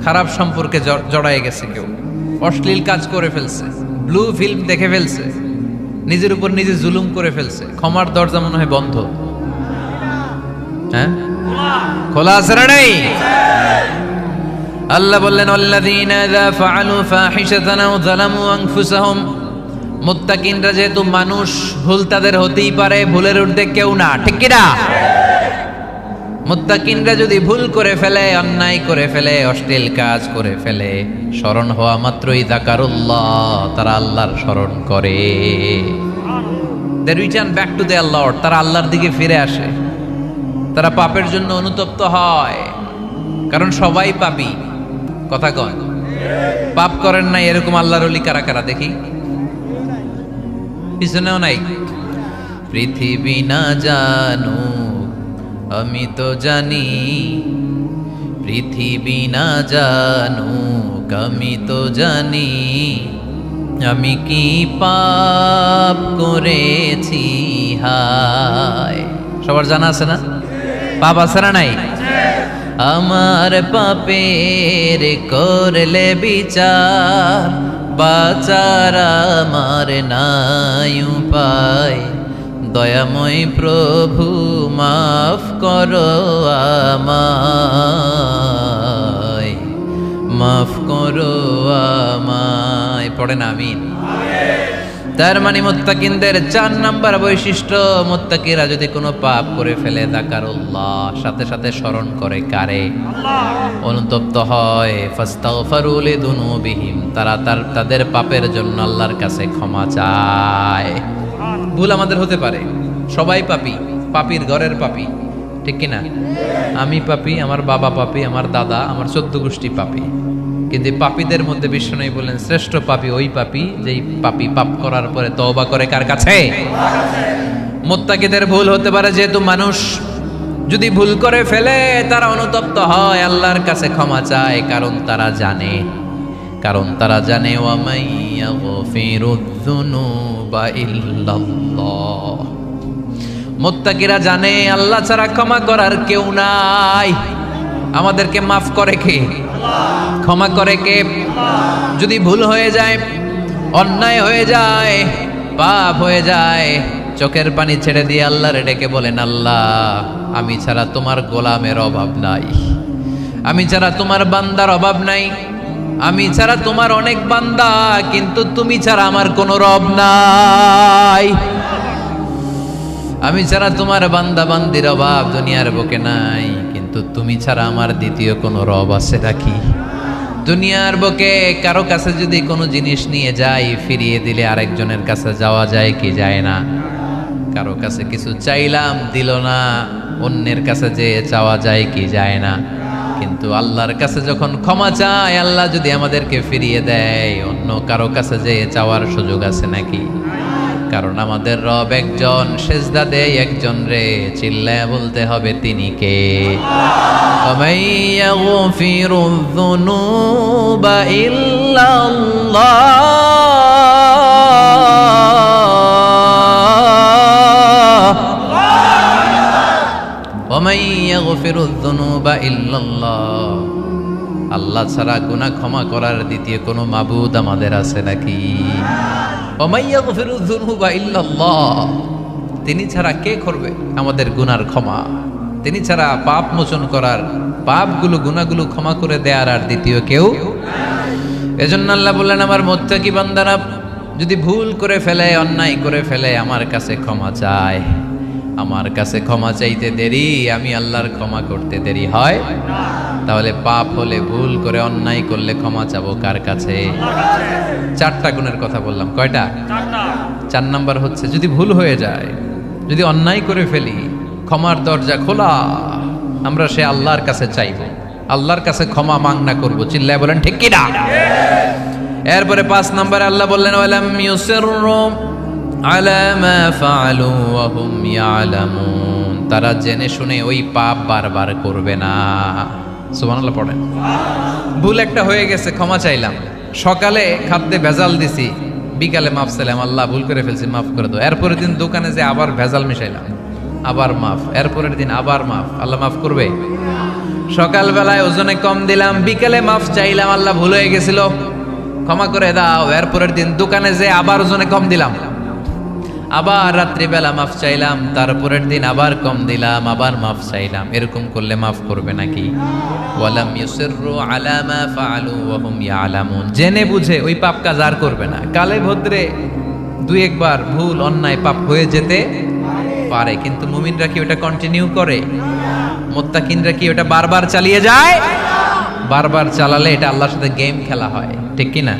খারাপ সম্পর্কে জড়ায় গেছে, কেউ অশ্লীল কাজ করে ফেলছে, ব্লু ফিল্ম দেখে ফেলছে, নিজের উপর নিজে জুলুম করে ফেলছে। ক্ষমার দরজা মনে হয় বন্ধ। হ্যাঁ, খোলা আছে না নেই? আল্লাহ বললেন আল্লাযীনা ইযা ফাআলু ফাহিশাতান আও যালামু আনফুসাহুম, মুত্তাকিনরা যেহেতু মানুষ, ভুল তাদের হতেই পারে, ভুলের ঊর্ধ্বে কেউ না, ঠিক কি না? মুত্তাকিনরা যদি ভুল করে ফেলে, অন্যায় করে ফেলে, অশ্লীল কাজ করে ফেলে, স্মরণ হওয়া মাত্রই যাকারুল্লাহ, তারা আল্লাহর স্মরণ করে। They return back to their lord, তারা আল্লাহর দিকে ফিরে আসে। তারা পাপের জন্য অনুতপ্ত হয়, কারণ সবাই পাপী। কথা কন, পাপ করেন নাই এরকম আল্লাহর ওলি কারা কারা দেখি? পিছনেও নাই। পৃথিবী না জানু আমি তো জানি, পৃথিবী না জানু আমি তো জানি, আমি কি পাপ করেছি হায়। সবার জানা আছে না? পাপ আছে না নাই? আমার পাপের করলে বিচার, বাঁচার আমার নাই উপায়, দয়াময় প্রভু মাফ করো আমায়, মাফ করো আমায়। পড়েন আমিন। তার মানে মুত্তাকিনদের 4 নাম্বার বৈশিষ্ট্য, মুত্তাকিরা যদি কোনো পাপ করে ফেলে যাকারুল্লাহ, সাথে সাথে স্মরণ করে কারে? অনুতপ্ত হয়। ফাস্তাগফিরু লিযুনুবিহিম, তারা তাদের পাপের জন্য আল্লাহর কাছে ক্ষমা চায়। ভুল আমাদের হতে পারে, সবাই পাপী, পাপীর ঘরের পাপী, ঠিক কিনা? আমি পাপী, আমার বাবা পাপী, আমার দাদা, আমার 14 গোষ্ঠী পাপী। কিন্তু পাপীদের মধ্যে বিষ্ণু বলেন শ্রেষ্ঠ পাপী ওই পাপী যেই পাপী পাপ করার পরে তওবা করে কার কাছে? মুত্তাকিদের ভুল হতে পারে, যেহেতু মানুষ, যদি ভুল করে ফেলে তারা অনুতপ্ত হয়, আল্লাহর কাছে ক্ষমা চায়, কারণ তারা জানে, ওয়া মাইয়াগফিরুয যুনুবা ইল্লাল্লাহ। মুত্তাকিরা জানে আল্লাহ ছাড়া ক্ষমা করার কেউ নাই। আমাদেরকে মাফ করে কে? ক্ষমা করে কে? যদি ভুল হয়ে যায়, অন্যায় হয়ে যায়, পাপ হয়ে যায়, চোখের পানি ছেড়ে দিয়ে আল্লাহরে ডেকে বলেন, আল্লাহ আমি ছাড়া তোমার গোলামের অভাব নাই, আমি ছাড়া তোমার বান্দার অভাব নাই, আমি ছাড়া তোমার অনেক বান্দা, কিন্তু তুমি ছাড়া আমার কোনো রব নাই। আমি ছাড়া তোমার বান্দা বান্দির অভাব দুনিয়ার বুকে নাই, কিন্তু তুমি ছাড়া আমার দ্বিতীয় কোনো রব আছে নাকি? দুনিয়ার বুকে কারো কাছে যদি কোনো জিনিস নিয়ে যাই, ফিরিয়ে দিলে আরেকজনের কাছে যাওয়া যায় কি যায় না? কারো কাছে কিছু চাইলাম দিল না, অন্যের কাছে যে চাওয়া যায় কি যায় না? কিন্তু আল্লাহর কাছে যখন ক্ষমা চাই, আল্লাহ যদি আমাদেরকে ফিরিয়ে দেয়, অন্য কারো কাছে যে চাওয়ার সুযোগ আছে নাকি? কারণ আমাদের রব একজন, সেজদা দেয় একজন রে, চিল্লায় বলতে হবে তিনি কে? ওয়ামান ইয়াগফিরুয যুনুবা ইল্লাল্লাহ, ওয়ামান ইয়াগফিরুয যুনুবা ইল্লাল্লাহ। আল্লাহ ছাড়া গুনাহ ক্ষমা করার দ্বিতীয় কোনো মাবুদ আমাদের আছে নাকি? ওয়ামান ইয়াগফিরুয যুনুবা ইল্লাল্লাহ, তিনি ছাড়া কে করবে আমাদের গুনার ক্ষমা? তিনি ছাড়া পাপ মোচন করার, পাপগুলো গুনাহগুলো ক্ষমা করে দেয়ার আর দ্বিতীয় কেউ। এজন্য আল্লাহ বললেন, আমার মুত্তাকি বান্দারা যদি ভুল করে ফেলে, অন্যায় করে ফেলে, আমার কাছে ক্ষমা চায়। আমার কাছে ক্ষমা চাইতে দেরি, আমি আল্লাহর ক্ষমা করতে দেরি হয়? তাহলে পাপ হলে, ভুল করে অন্যায় করলে ক্ষমা চাবো কার কাছে? চারটা গুণের কথা বললাম, কয়টা? চার নাম্বার হচ্ছে যদি ভুল হয়ে যায়, যদি অন্যায় করে ফেলি, ক্ষমার দরজা খোলা, আমরা সে আল্লাহর কাছে চাইব, আল্লাহর কাছে ক্ষমা মাংনা করব। চিল্লায় বলেন ঠিক কি না? এরপরে 5 নম্বরে আল্লাহ বললেন, ওয়ালাম ইউসিররু আলা মা ফাআলু ওয়া হুম ইয়ালামুন, তারা জেনে শুনে ওই পাপ বারবার করবে না। সুবহানাল্লাহ পড়েন। ভুল একটা হয়ে গেছে, ক্ষমা চাইলাম, সকালে খাদ্যে ভেজাল দিছি, বিকালে মাফ চাইলাম, আল্লাহ ভুল করে ফেলছি মাফ করে দাও। এরপরের দিন দোকানে যে আবার ভেজাল মিশাইলাম, আবার মাফ, এরপরের দিন আবার মাফ, আল্লাহ মাফ করবে? সকালবেলায় ওজনে কম দিলাম, বিকালে মাফ চাইলাম, আল্লাহ ভুল হয়ে গেছিল ক্ষমা করে দাও। এরপরের দিন দোকানে যে আবার ওজনে কম দিলাম, আবার রাত্রিবেলা মাফ চাইলাম, তারপরের দিন আবার কম দিলাম, আবার মাফ চাইলাম। এরকম করলে মাফ করবে নাকি? ওয়ালাম ইউসিররু আলা মা ফাআলু ওয়া হুম ইয়ালামুন, জেনে বুঝে ওই পাপ কাজ আর করবে না। কালে ভদ্রে 2 একবার ভুল অন্যায় পাপ হয়ে যেতে পারে, কিন্তু মুমিনরা কি ওটা কন্টিনিউ করে? মুত্তাকিনরা কি ওটা বারবার চালিয়ে যায়? বারবার চালালে এটা আল্লাহর সাথে গেম খেলা হয়, ঠিক কি না?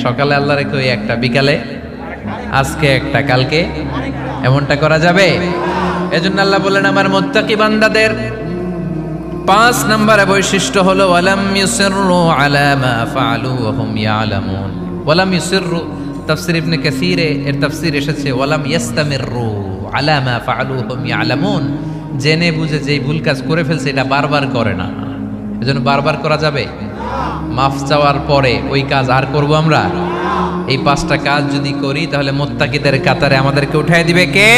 সকালে আল্লাহ রেখে ওই একটা, বিকালে আজকে একটা, কালকে এমনটা করা যাবে? এজন্য আল্লাহ বললেন, আমার মুত্তাকি বান্দাদের 5 নম্বরে বৈশিষ্ট্য হলো ওয়ালাম ইউসিররু আলা মা ফাআলু ওয়া হুম ইয়ালামুন। ওয়ালাম ইউসিররু, তাফসীর ইবনে কাসীরে এর তাফসীর এসেছে ওয়ালাম ইস্তামিররু আলা মা ফাআলু ওয়া হুম ইয়ালামুন, জেনে বুঝে যেই ভুল কাজ করে ফেলছে এটা বারবার করে না। এজন্য বারবার করা যাবে? মাফ চাওয়ার পরে ওই কাজ আর করব আমরা? এই 5টা কাজ যদি করি তাহলে মুত্তাকিদের কাতারে আমাদেরকে উঠায় দিবে কে?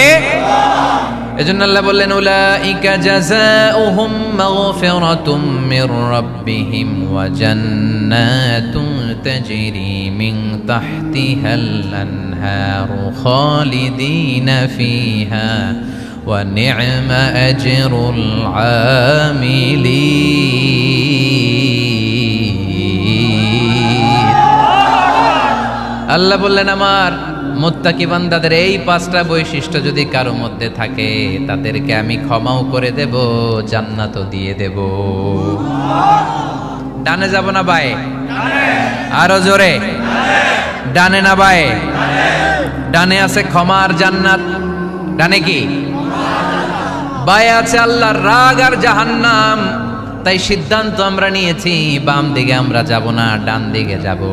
এজন্য আল্লাহ বললেন, উলাইকা জাযাউহুম মাগফিরাতুম মির রাব্বিহিম ওয়া জান্নাতুন তাজরি মিন তাহতিহাল আনহারু খালিদিনা ফিহা ওয়া নি'মা আজরুল আমিলিন। আল্লাহ বললেন, আমার মুত্তাকি বান্দাদের এই 5টা বৈশিষ্ট্য যদি কারো মধ্যে থাকে, তাদেরকে আমি ক্ষমাও করে দেব, জান্নাতও দিয়ে দেব। ডানে যাব না বায়ে? আরো জোরে। ডানে না বায়ে? ডানে আছে ক্ষমা আর জান্নাত, ডানে কি? বায়ে আছে আল্লাহর রাগ আর জাহান্নাম। তাই সিদ্ধান্ত আমরা নিয়েছি, বাম দিকে আমরা যাব না, ডান দিকে যাব।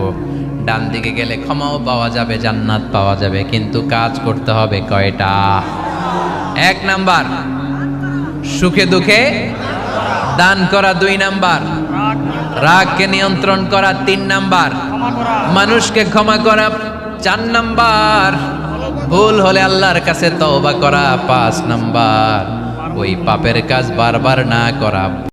ডান দিকে গেলে ক্ষমাও পাওয়া যাবে, জান্নাত পাওয়া যাবে, কিন্তু কাজ করতে হবে কয়টা? 1 নাম্বার সুখে দুঃখে দান করা, 2 নাম্বার রাগকে নিয়ন্ত্রণ করা, 3 নাম্বার মানুষকে ক্ষমা করা, 4 নাম্বার ভুল হলে আল্লাহর কাছে তওবা করা, 5 নাম্বার ওই পাপের কাজ বারবার না করা।